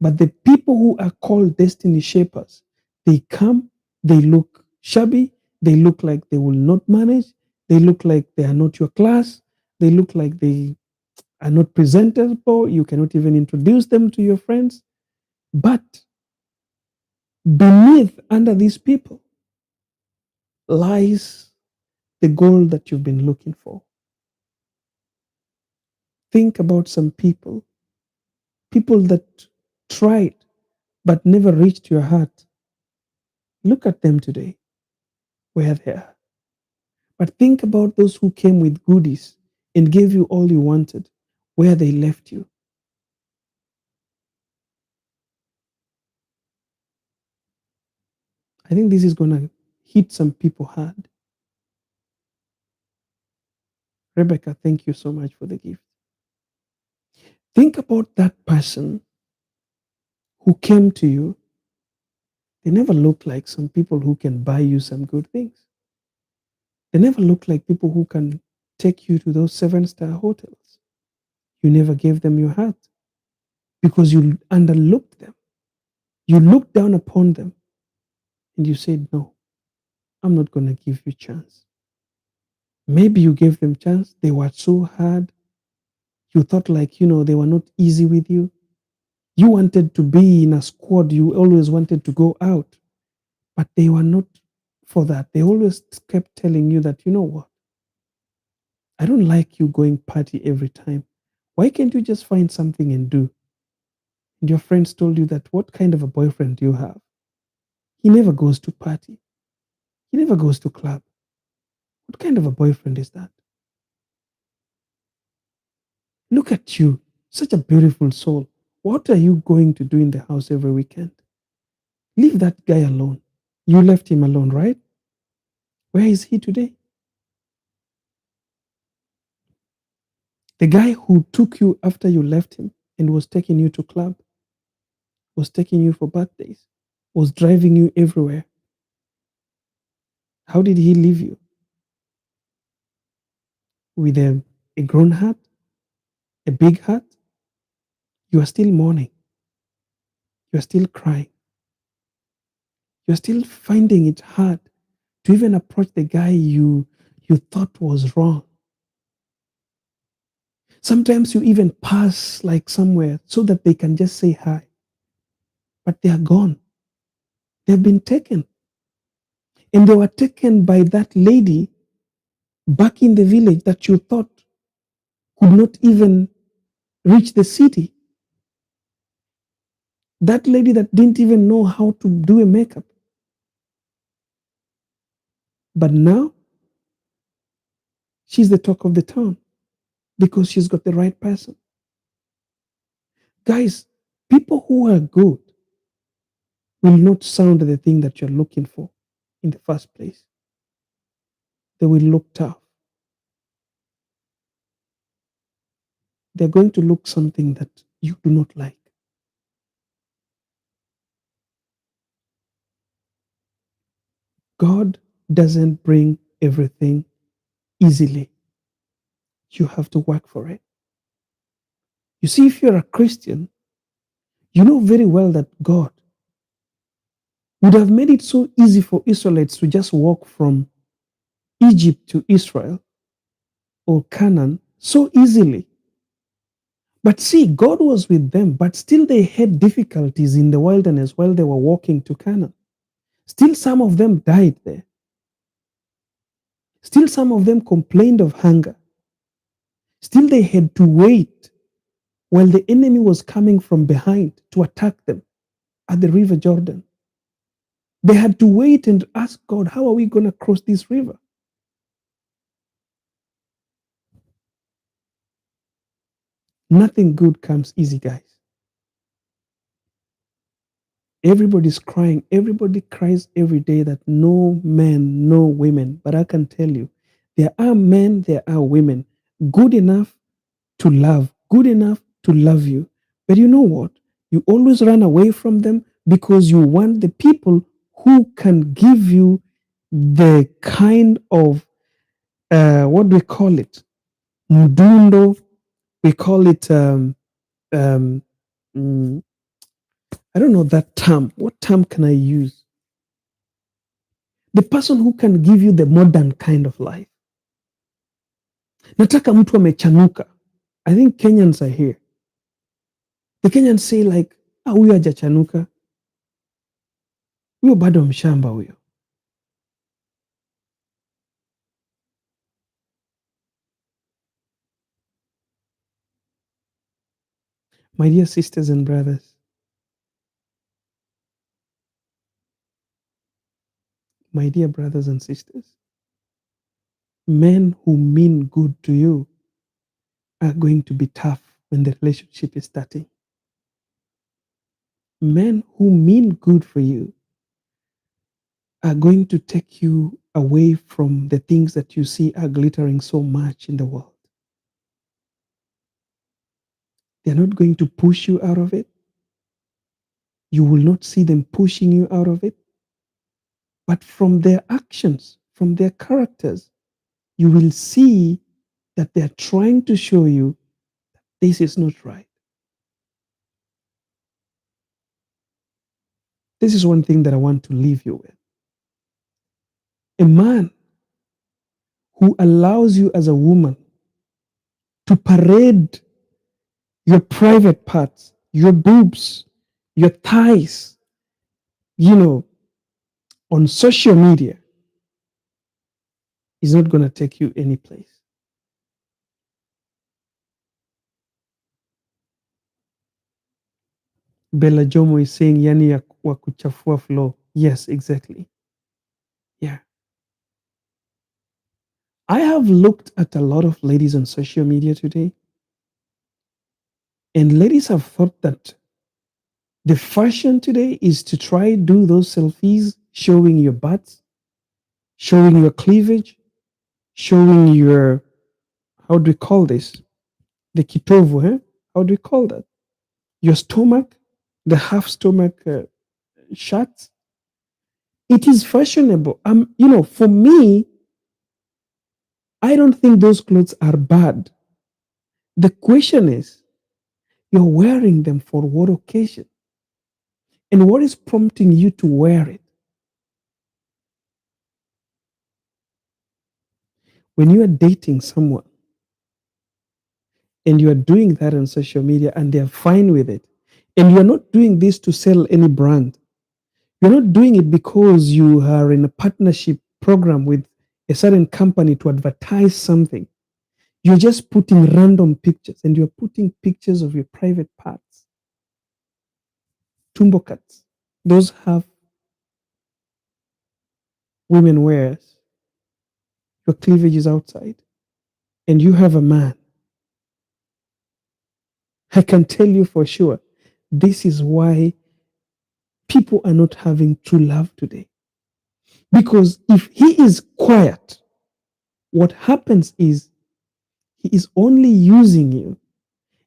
But the people who are called destiny shapers, they come, they look shabby, they look like they will not manage, they look like they are not your class, they look like they are not presentable, you cannot even introduce them to your friends. But beneath, under these people, lies the goal that you've been looking for. Think about some people, people that tried but never reached your heart. Look at them today, where they are. But think about those who came with goodies and gave you all you wanted, where they left you. I think this is going to hit some people hard. Rebecca, thank you so much for the gift. Think about that person who came to you. They never look like some people who can buy you some good things. They never look like people who can take you to those seven-star hotels. You never gave them your heart because you underlooked them. You looked down upon them and you said, no, I'm not going to give you a chance. Maybe you gave them chance. They were so hard. You thought like, they were not easy with you. You wanted to be in a squad. You always wanted to go out, but they were not for that. They always kept telling you that, you know what? I don't like you going party every time. Why can't you just find something and do? And your friends told you that what kind of a boyfriend do you have? He never goes to party. He never goes to club. What kind of a boyfriend is that? Look at you, such a beautiful soul. What are you going to do in the house every weekend? Leave that guy alone. You left him alone, right? Where is he today? The guy who took you after you left him and was taking you to club, was taking you for birthdays, was driving you everywhere. How did he leave you? With a grown heart, a big heart? You are still mourning. You are still crying. You are still finding it hard to even approach the guy you thought was wrong. Sometimes you even pass like somewhere so that they can just say hi, but they are gone. They've been taken. And they were taken by that lady back in the village that you thought could not even reach the city. That lady that didn't even know how to do a makeup. But now she's the talk of the town. because she's got the right person. Guys, people who are good will not sound the thing that you're looking for in the first place. They will look tough. They're going to look something that you do not like. God doesn't bring everything easily. You have to work for it. You see, if you're a Christian, you know very well that God would have made it so easy for Israelites to just walk from Egypt to Israel or Canaan so easily. But see, God was with them, but still they had difficulties in the wilderness while they were walking to Canaan. Still, some of them died there. Still, some of them complained of hunger. Still, they had to wait while the enemy was coming from behind to attack them at the river Jordan. They had to wait and ask God, how are we going to cross this river? Nothing good comes easy, guys. Everybody's crying. Everybody cries every day that no men, no women. But I can tell you, there are men, there are women good enough to love, good enough to love you. But you know what? You always run away from them because you want the people who can give you the kind of, what do we call it? Mdundo. We call it, um, mm, I don't know that term. What term can I use? The person who can give you the modern kind of life. Nataka mtu amechanuka. I think Kenyans are here. The Kenyans say like, ah, huyo hajachanuka. Huyo bado mshamba huyo. My dear sisters and brothers, my dear brothers and sisters, men who mean good to you are going to be tough when the relationship is starting. Men who mean good for you are going to take you away from the things that you see are glittering so much in the world. They're not going to push you out of it. You will not see them pushing you out of it. But from their actions, from their characters, you will see that they're trying to show you this is not right. This is one thing that I want to leave you with. A man who allows you as a woman to parade your private parts, your boobs, your thighs, you know, on social media is not going to take you any place. Bella Jomo is saying yani ya wa kuchafua flow. Yes, exactly. Yeah. I have looked at a lot of ladies on social media today, and ladies have thought that the fashion today is to try do those selfies showing your butts, showing your cleavage, showing your, how do we call this? The kitovu, eh? How do we call that? Your stomach, the half stomach shots. It is fashionable. For me, I don't think those clothes are bad. The question is, you're wearing them for what occasion? And what is prompting you to wear it? When you are dating someone and you are doing that on social media and they're fine with it, and you're not doing this to sell any brand, you're not doing it because you are in a partnership program with a certain company to advertise something. You're just putting random pictures and you're putting pictures of your private parts, tumbo cuts. Those have women wears. Your cleavage is outside. And you have a man I can tell you for sure. This is why people are not having true love today. Because if he is quiet, what happens is he is only using you,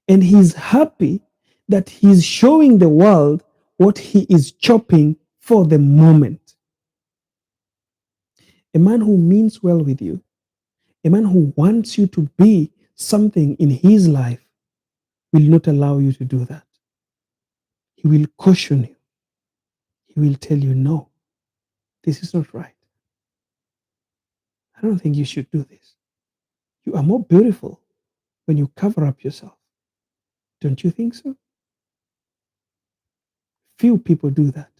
and he's happy that he's showing the world what he is chopping for the moment. A man who means well with you, a man who wants you to be something in his life, will not allow you to do that. He will caution you. He will tell you, no, this is not right. I don't think you should do this. You are more beautiful when you cover up yourself. Don't you think so? Few people do that.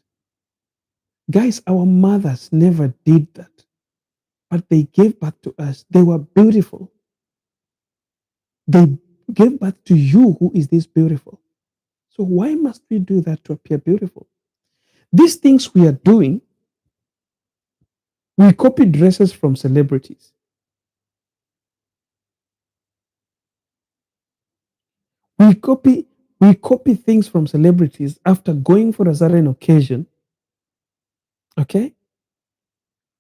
Guys, our mothers never did that, but they gave birth to us. They were beautiful. They gave birth to you who is this beautiful. So why must we do that to appear beautiful? These things we are doing, we copy dresses from celebrities. We copy we copy things from celebrities after going for a certain occasion, okay?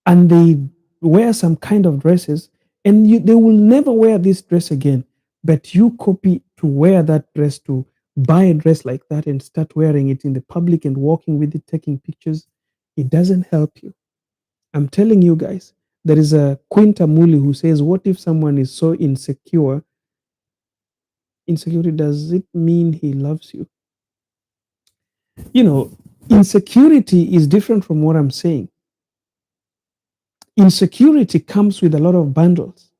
And they wear some kind of dresses, and they will never wear this dress again. But you copy to wear that dress, to buy a dress like that and start wearing it in the public and walking with it, taking pictures. It doesn't help you. I'm telling you guys, there is a Quinta Muli who says, what if someone is so insecure? Insecurity, does it mean he loves you? You know, insecurity is different from what I'm saying. Insecurity comes with a lot of bundles.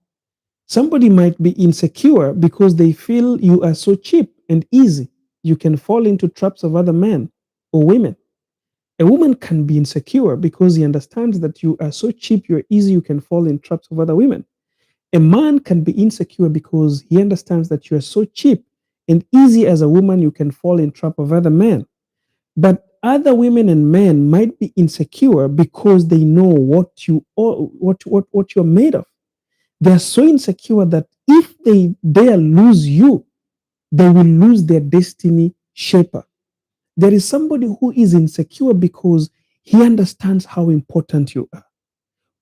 Somebody might be insecure because they feel you are so cheap and easy. You can fall into traps of other men or women. A woman can be insecure because he understands that you are so cheap, you're easy, you can fall in traps of other women. A man can be insecure because he understands that you are so cheap and easy as a woman, you can fall in trap of other men. But other women and men might be insecure because they know what you are, what you're made of. They're so insecure that if they dare lose you, they will lose their destiny shaper. There is somebody who is insecure because he understands how important you are.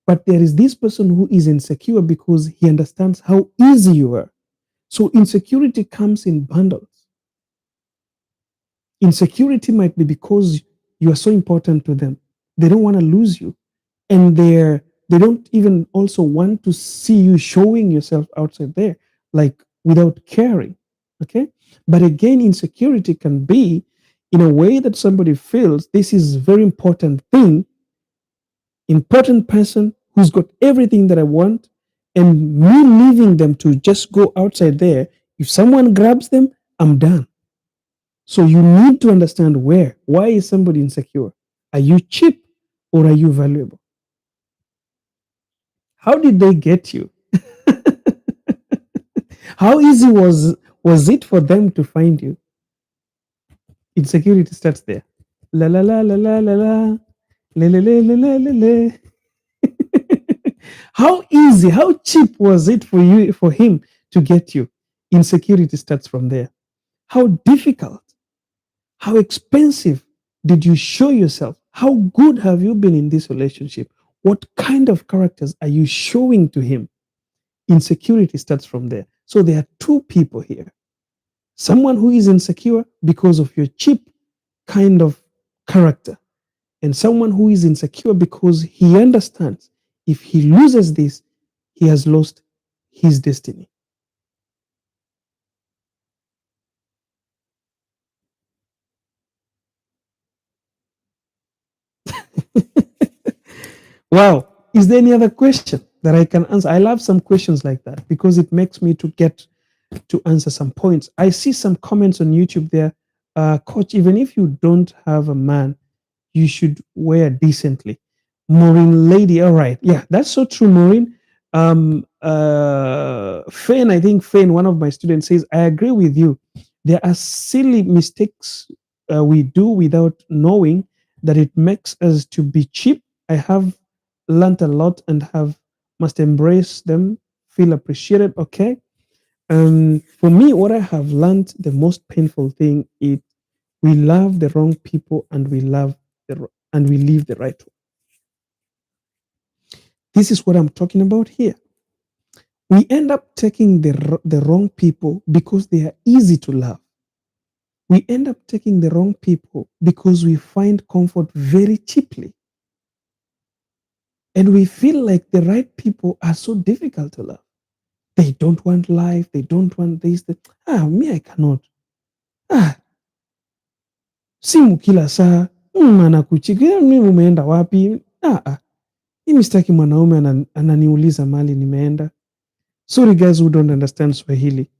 But there is this person who is insecure because he understands how easy you are. So insecurity comes in bundles. Insecurity might be because you are so important to them. They don't want to lose you. And they don't even also want to see you showing yourself outside there, like without caring. Okay. But again, insecurity can be in a way that somebody feels this is very important thing, important person who's got everything that I want, and me leaving them to just go outside there. If someone grabs them, I'm done. So you need to understand where. Why is somebody insecure? Are you cheap or are you valuable? How did they get you? How easy was it for them to find you? Insecurity starts there. La la la la la la la. Le, le, le, le, le, le, le. How easy, how cheap was it for you, for him to get you? Insecurity starts from there. How difficult, how expensive did you show yourself? How good have you been in this relationship? What kind of characters are you showing to him? Insecurity starts from there. So there are two people here. Someone who is insecure because of your cheap kind of character, and someone who is insecure because he understands if he loses this, he has lost his destiny. Wow. Is there any other question that I can answer? I love some questions like that because it makes me to get to answer some points. I see some comments on YouTube there. Coach, even if you don't have a man, you should wear decently. Maureen Lady, all right. Yeah, that's so true, Maureen. Fane, I think Fane, one of my students, says, I agree with you. There are silly mistakes we do without knowing that it makes us to be cheap. I have learned a lot and have must embrace them, feel appreciated. Okay. For me, what I have learned the most painful thing is we love the wrong people and and we leave the right one. This is what I'm talking about here. We end up taking the wrong people because they are easy to love. We end up taking the wrong people because we find comfort very cheaply. And we feel like the right people are so difficult to love. They don't want life. They don't want this. Me, I cannot. Ah, simu kila saa. Anakuchigia mimi umeenda wapi? Mimi sitaki mwanaume ananiuliza mali nimeenda. Sorry guys who don't understand Swahili.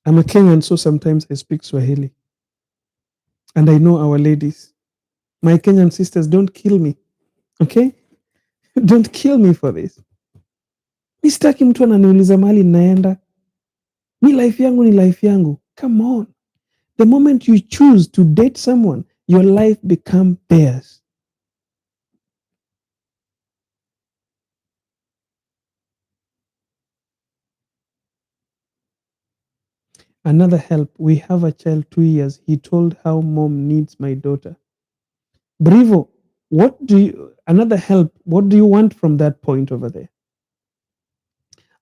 I'm a Kenyan, so sometimes I speak Swahili. And I know our ladies. My Kenyan sisters, don't kill me. Okay? Don't kill me for this. Mi sitaki mtu ananiuliza mali naenda. Mi life yangu ni life yangu. Come on. The moment you choose to date someone, your life become theirs. Another help, we have a child 2 years. He told how mom needs my daughter. Brivo, another help, what do you want from that point over there?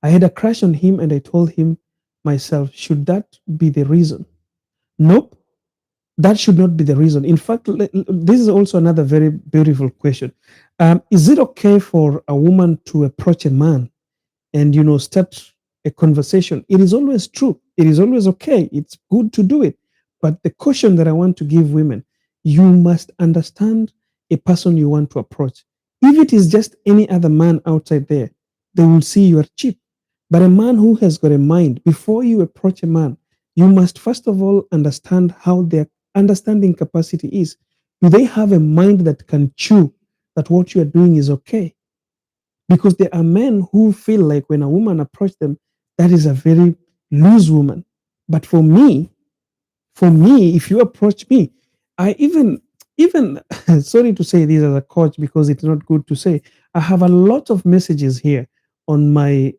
I had a crush on him and I told him myself, should that be the reason? Nope, that should not be the reason. In fact, this is also another very beautiful question. Is it okay for a woman to approach a man and start a conversation? It is always true. It is always okay. It's good to do it. But the caution that I want to give women, you must understand a person you want to approach. If it is just any other man outside there, they will see you are cheap. But a man who has got a mind, before you approach a man, you must first of all understand how their understanding capacity is. Do they have a mind that can chew that what you are doing is okay? Because there are men who feel like when a woman approaches them, that is a very loose woman. But for me, if you approach me, I even sorry to say this as a coach because it's not good to say. I have a lot of messages here on my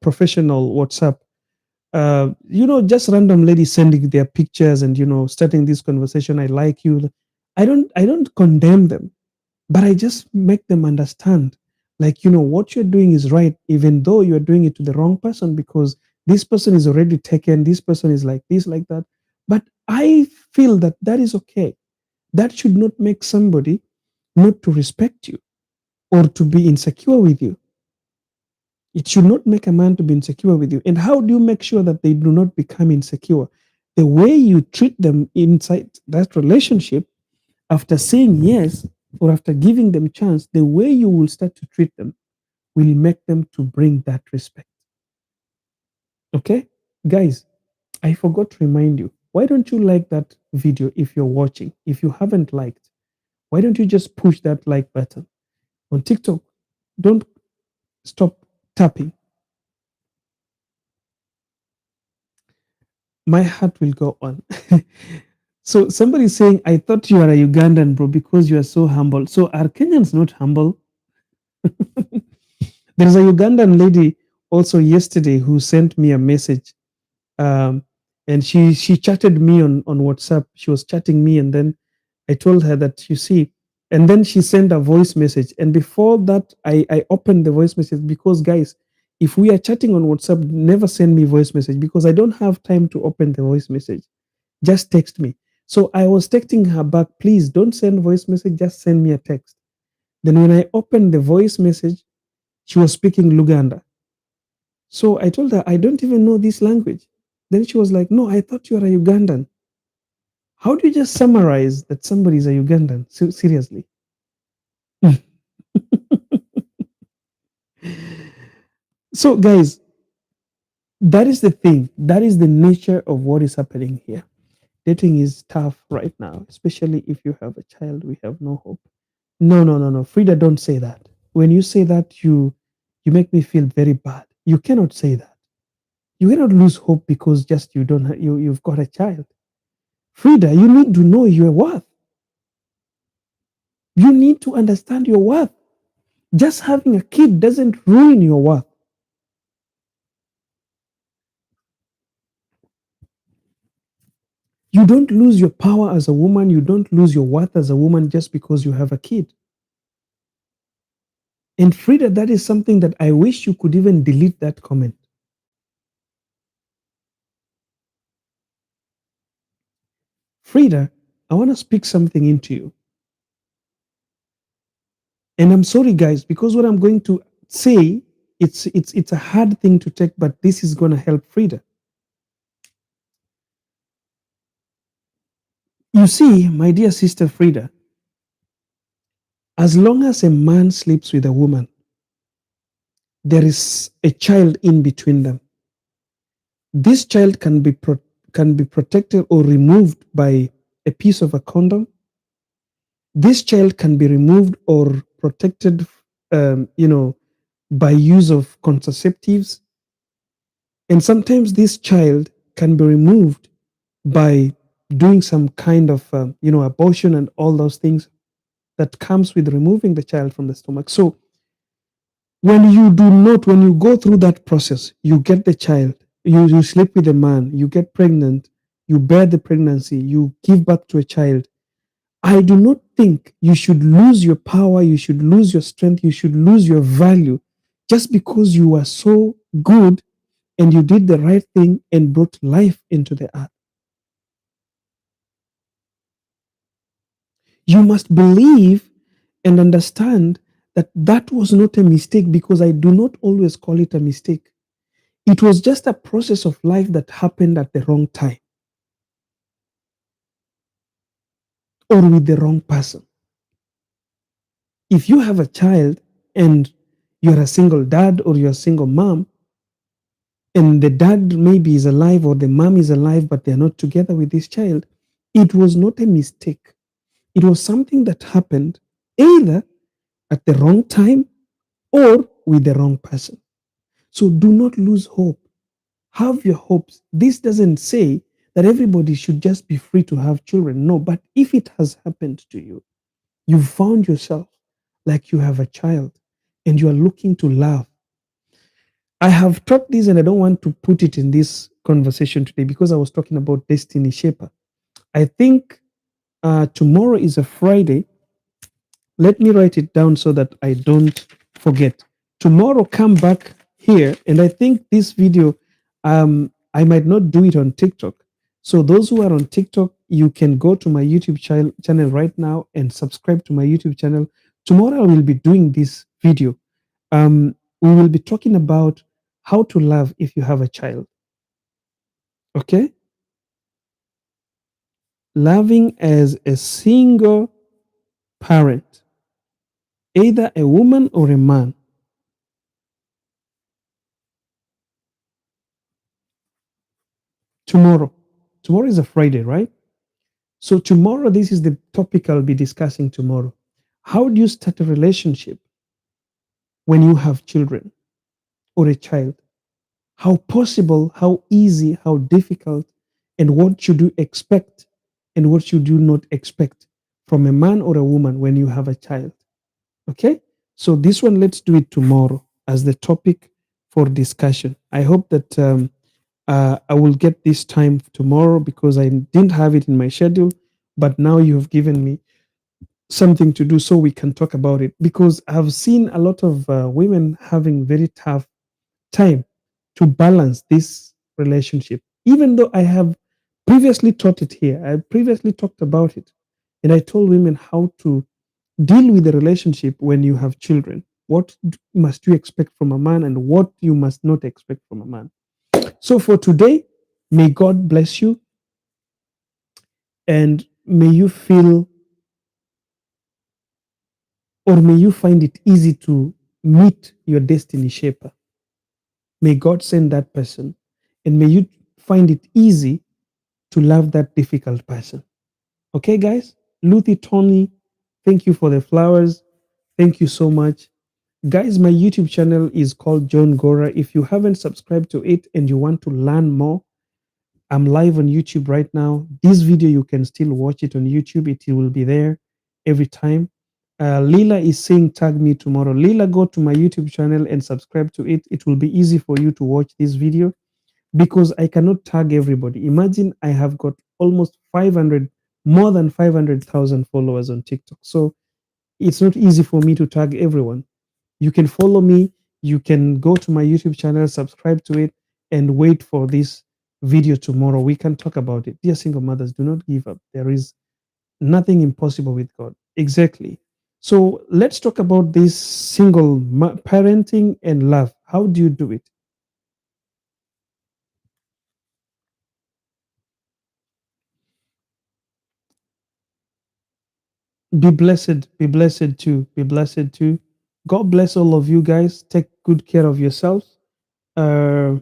professional WhatsApp. Just random ladies sending their pictures and starting this conversation. I like you. I don't condemn them, but I just make them understand, like, what you're doing is right, even though you're doing it to the wrong person, because this person is already taken, this person is like this, like that. But I feel that that is okay. That should not make somebody not to respect you or to be insecure with you. It should not make a man to be insecure with you. And how do you make sure that they do not become insecure? The way you treat them inside that relationship, after saying yes or after giving them chance, the way you will start to treat them will make them to bring that respect. Okay? Guys, I forgot to remind you. Why don't you like that video if you're watching? If you haven't liked, why don't you just push that like button? On TikTok, don't stop tapping. My heart will go on. So somebody's saying, I thought you are a Ugandan, bro, because you are so humble. So are Kenyans not humble? There's a Ugandan lady also yesterday who sent me a message, um, and she chatted me on WhatsApp. She was chatting me, and then I told her that, you see, and then she sent a voice message. And before that, I opened the voice message because, guys, if we are chatting on WhatsApp, never send me voice message because I don't have time to open the voice message. Just text me. So I was texting her back, please don't send voice message, just send me a text. Then when I opened the voice message, she was speaking Luganda. So I told her, I don't even know this language. Then she was like, no, I thought you were a Ugandan. How do you just summarize that somebody is a Ugandan? Seriously. So, guys, that is the thing. That is the nature of what is happening here. Dating is tough right now, especially if you have a child. We have no hope. No, no, no, no. Frida, don't say that. When you say that, you make me feel very bad. You cannot say that. You cannot lose hope because just you don't you've got a child. Frida, you need to know your worth. You need to understand your worth. Just having a kid doesn't ruin your worth. You don't lose your power as a woman. You don't lose your worth as a woman just because you have a kid. And Frida, that is something that I wish you could even delete that comment. Frida, I want to speak something into you. And I'm sorry, guys, because what I'm going to say, it's a hard thing to take, but this is going to help Frida. You see, my dear sister Frida, as long as a man sleeps with a woman, there is a child in between them. This child can be protected or removed by a piece of a condom. This child can be removed or protected, by use of contraceptives. And sometimes this child can be removed by doing some kind of, abortion and all those things that comes with removing the child from the stomach. So when you go through that process, you get the child, you sleep with a man, you get pregnant, you bear the pregnancy, you give birth to a child. I do not think you should lose your power, you should lose your strength, you should lose your value just because you are so good and you did the right thing and brought life into the earth. You must believe and understand that that was not a mistake, because I do not always call it a mistake. It was just a process of life that happened at the wrong time or with the wrong person. If you have a child and you're a single dad or you're a single mom, and the dad maybe is alive or the mom is alive, but they're not together with this child, it was not a mistake. It was something that happened either at the wrong time or with the wrong person. So do not lose hope. Have your hopes. This doesn't say that everybody should just be free to have children. No, but if it has happened to you, you found yourself like you have a child and you are looking to love. I have taught this and I don't want to put it in this conversation today because I was talking about Destiny Shaper. I think tomorrow is a Friday. Let me write it down so that I don't forget. Tomorrow, come back here, and I think this video, I might not do it on TikTok. So those who are on TikTok, you can go to my YouTube channel right now and subscribe to my YouTube channel. Tomorrow, I will be doing this video. We will be talking about how to love if you have a child. Okay, loving as a single parent, either a woman or a man. Tomorrow. Tomorrow is a Friday, right? So, tomorrow, this is the topic I'll be discussing tomorrow. How do you start a relationship when you have children or a child? How possible, how easy, how difficult, and what should you expect and what should you not expect from a man or a woman when you have a child? Okay? So, this one, let's do it tomorrow as the topic for discussion. I hope that I will get this time tomorrow because I didn't have it in my schedule, but now you have given me something to do so we can talk about it, because I've seen a lot of women having very tough time to balance this relationship. Even though I have previously taught it here, I previously talked about it, and I told women how to deal with the relationship when you have children. What must you expect from a man and what you must not expect from a man? So for today, may God bless you and may you feel, or may you find it easy to meet your destiny shaper. May God send that person and may you find it easy to love that difficult person. Okay, guys? Luthi Tony, thank you for the flowers. Thank you so much. Guys, my YouTube channel is called Johngora. If you haven't subscribed to it and you want to learn more, I'm live on YouTube right now. This video, you can still watch it on YouTube. It will be there every time. Lila is saying, tag me tomorrow. Lila, go to my YouTube channel and subscribe to it. It will be easy for you to watch this video because I cannot tag everybody. Imagine I have got almost 500, more than 500,000 followers on TikTok. So it's not easy for me to tag everyone. You can follow me, you can go to my YouTube channel, subscribe to it, and wait for this video tomorrow. We can talk about it. Dear single mothers, do not give up. There is nothing impossible with God. Exactly. So let's talk about this parenting and love. How do you do it? Be blessed too, be blessed too. God bless all of you guys. Take good care of yourselves. Uh,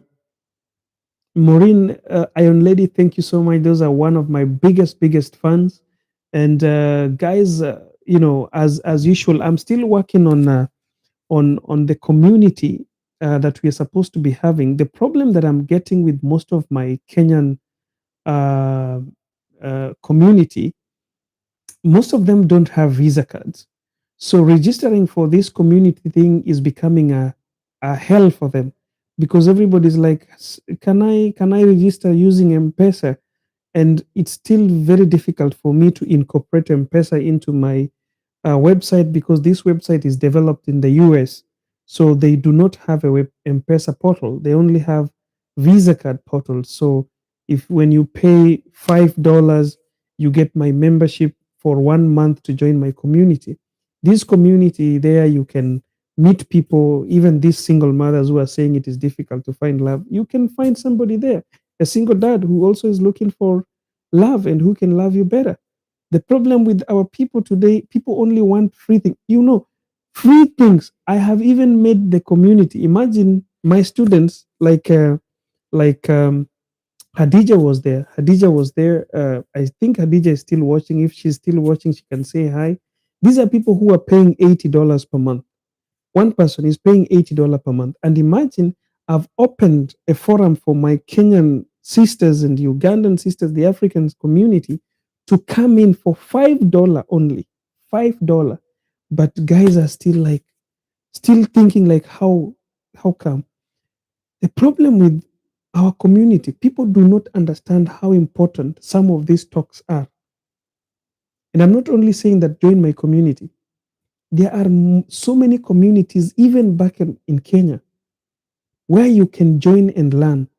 Maureen, Iron Lady, thank you so much. Those are one of my biggest fans. And guys, as usual, I'm still working on the community that we are supposed to be having. The problem that I'm getting with most of my Kenyan uh, community, most of them don't have visa cards. So registering for this community thing is becoming a hell for them because everybody's like, can I register using M-Pesa? And it's still very difficult for me to incorporate M-Pesa into my website because this website is developed in the US. So they do not have a web M-Pesa portal. They only have Visa card portals. So if when you pay $5, you get my membership for 1 month to join my community. This community there, you can meet people, even these single mothers who are saying it is difficult to find love. You can find somebody there, a single dad who also is looking for love and who can love you better. The problem with our people today, people only want free things. Free things. I have even made the community. Imagine my students, like Hadija was there. Hadija was there. I think Hadija is still watching. If she's still watching, she can say hi. These are people who are paying $80 per month. One person is paying $80 per month. And imagine I've opened a forum for my Kenyan sisters and Ugandan sisters, the African community, to come in for $5 only. $5. But guys are still thinking like how come? The problem with our community, people do not understand how important some of these talks are. And I'm not only saying that join my community. There are so many communities, even back in Kenya, where you can join and learn.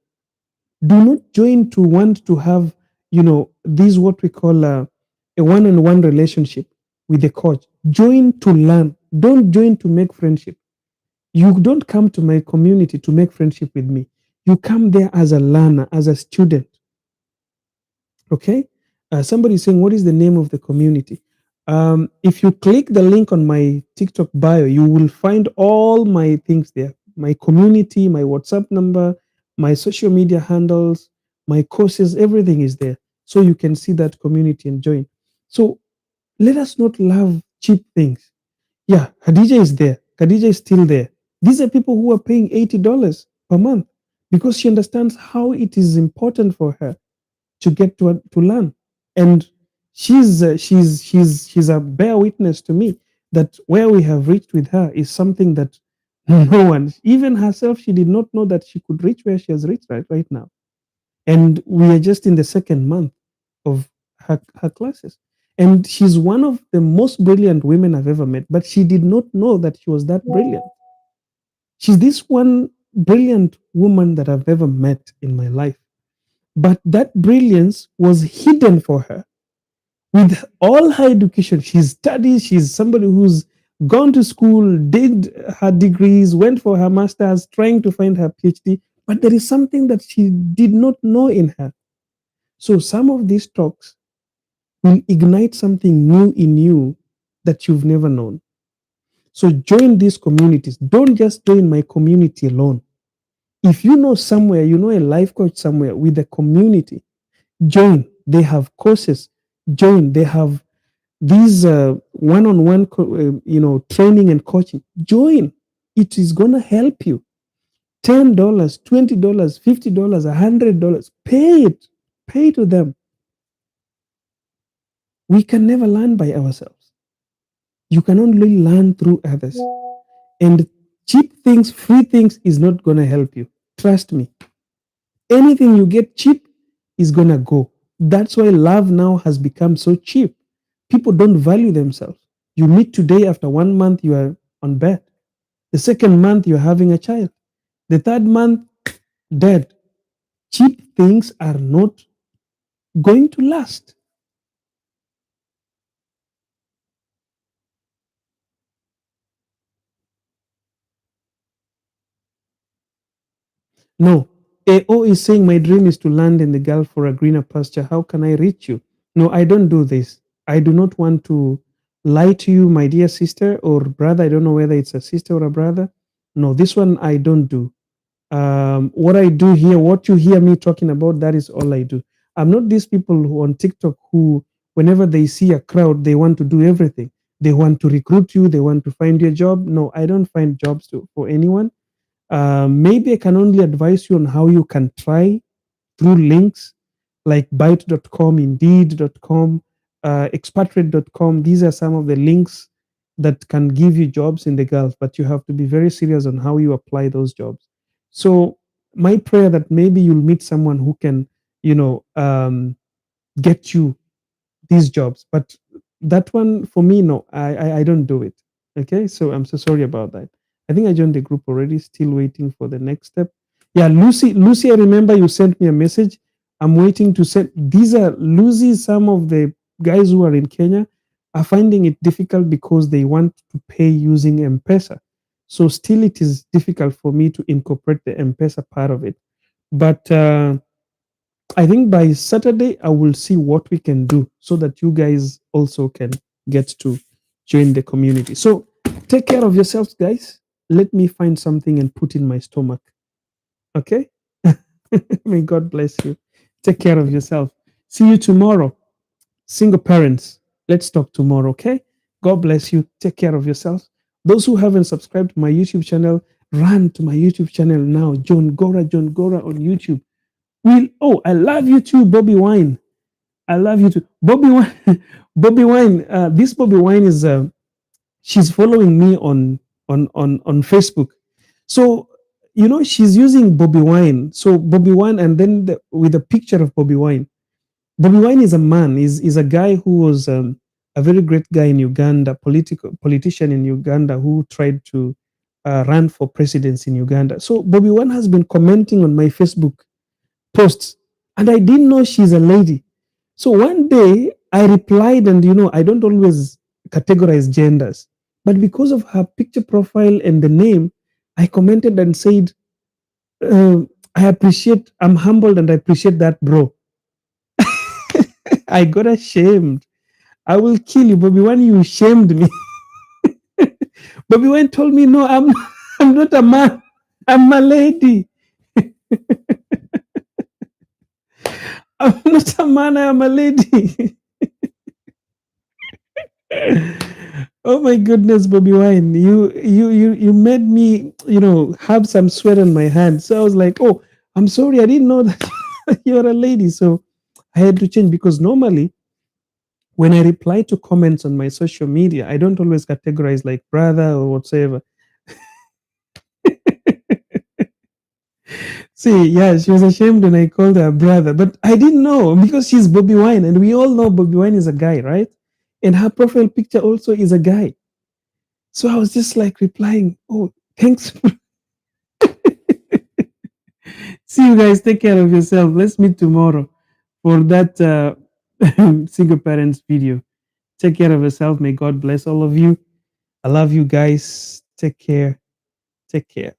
Do not join to want to have, this what we call a one-on-one relationship with the coach. Join to learn. Don't join to make friendship. You don't come to my community to make friendship with me. You come there as a learner, as a student. Okay. Somebody is saying, what is the name of the community? If you click the link on my TikTok bio, you will find all my things there, my community, my WhatsApp number, my social media handles, my courses, everything is there. So you can see that community and join. So let us not love cheap things. Yeah, Khadija is there. Khadija is still there. These are people who are paying $80 per month because she understands how it is important for her to get to learn. And she's a bear witness to me that where we have reached with her is something that no one, even herself, she did not know that she could reach where she has reached right now. And we are just in the second month of her classes. And she's one of the most brilliant women I've ever met, but she did not know that she was that brilliant. She's this one brilliant woman that I've ever met in my life. But that brilliance was hidden for her. With all her education, she's studied, she's somebody who's gone to school, did her degrees, went for her master's, trying to find her PhD, but there is something that she did not know in her. So some of these talks will ignite something new in you that you've never known. So join these communities. Don't just join my community alone. If you know somewhere, you know a life coach somewhere with a community, join. They have courses. Join. They have these one-on-one, training and coaching. Join. It is gonna help you. $10, $20, $50, $100. Pay it. Pay to them. We can never learn by ourselves. You can only learn through others. And cheap things, free things is not gonna help you. Trust me. Anything you get cheap is gonna go. That's why love now has become so cheap. People don't value themselves. You meet today, after 1 month, you are on bed. The second month, you're having a child. The third month, dead. Cheap things are not going to last. No. AO is saying, my dream is to land in the Gulf for a greener pasture. How can I reach you? No, I don't do this. I do not want to lie to you, my dear sister or brother. I don't know whether it's a sister or a brother. No, this one I don't do. What I do here, what you hear me talking about, that is all I do. I'm not these people who on TikTok who, whenever they see a crowd, they want to do everything. They want to recruit you. They want to find you a job. No, I don't find jobs for anyone. Maybe I can only advise you on how you can try through links like byte.com, indeed.com, expatriate.com. These are some of the links that can give you jobs in the Gulf, but you have to be very serious on how you apply those jobs. So, my prayer that maybe you'll meet someone who can, get you these jobs. But that one for me, no, I don't do it. Okay, so I'm so sorry about that. I think I joined the group already. Still waiting for the next step. Yeah, Lucy, I remember you sent me a message. I'm waiting to send. These are Lucy. Some of the guys who are in Kenya are finding it difficult because they want to pay using M-Pesa. So still, it is difficult for me to incorporate the M-Pesa part of it. But I think by Saturday, I will see what we can do so that you guys also can get to join the community. So take care of yourselves, guys. Let me find something and put in my stomach. Okay? May God bless you. Take care of yourself. See you tomorrow. Single parents, let's talk tomorrow. Okay? God bless you. Take care of yourselves. Those who haven't subscribed to my YouTube channel, run to my YouTube channel now. Johngora on YouTube. I love you too, Bobby Wine. I love you too, Bobby Wine. Bobby Wine. This Bobby Wine is she's following me on Facebook. So she's using Bobby Wine. So Bobby Wine, and then with a picture of Bobby Wine. Bobby Wine is a man. Is a guy who was a very great guy in Uganda, politician in Uganda who tried to run for presidency in Uganda. So Bobby Wine has been commenting on my Facebook posts, and I didn't know she's a lady. So one day I replied, and I don't always categorize genders, but because of her picture profile and the name, I commented and said, I'm humbled and I appreciate that, bro. I got ashamed. I will kill you, Bobby. When you shamed me, Bobby Wine told me, no, I'm not a man, I'm a lady. I'm not a man, I am a lady. Oh my goodness, Bobby Wine, you made me have some sweat on my hands. So I was like, oh, I'm sorry, I didn't know that you're a lady. So I had to change, because normally when I reply to comments on my social media, I don't always categorize like brother or whatsoever. See, yeah, she was ashamed when I called her brother, but I didn't know, because she's Bobby Wine, and we all know Bobby Wine is a guy, right? And her profile picture also is a guy. So I was just like replying, oh, thanks. See you guys. Take care of yourself. Let's meet tomorrow for that single parents video. Take care of yourself. May God bless all of you. I love you guys. Take care. Take care.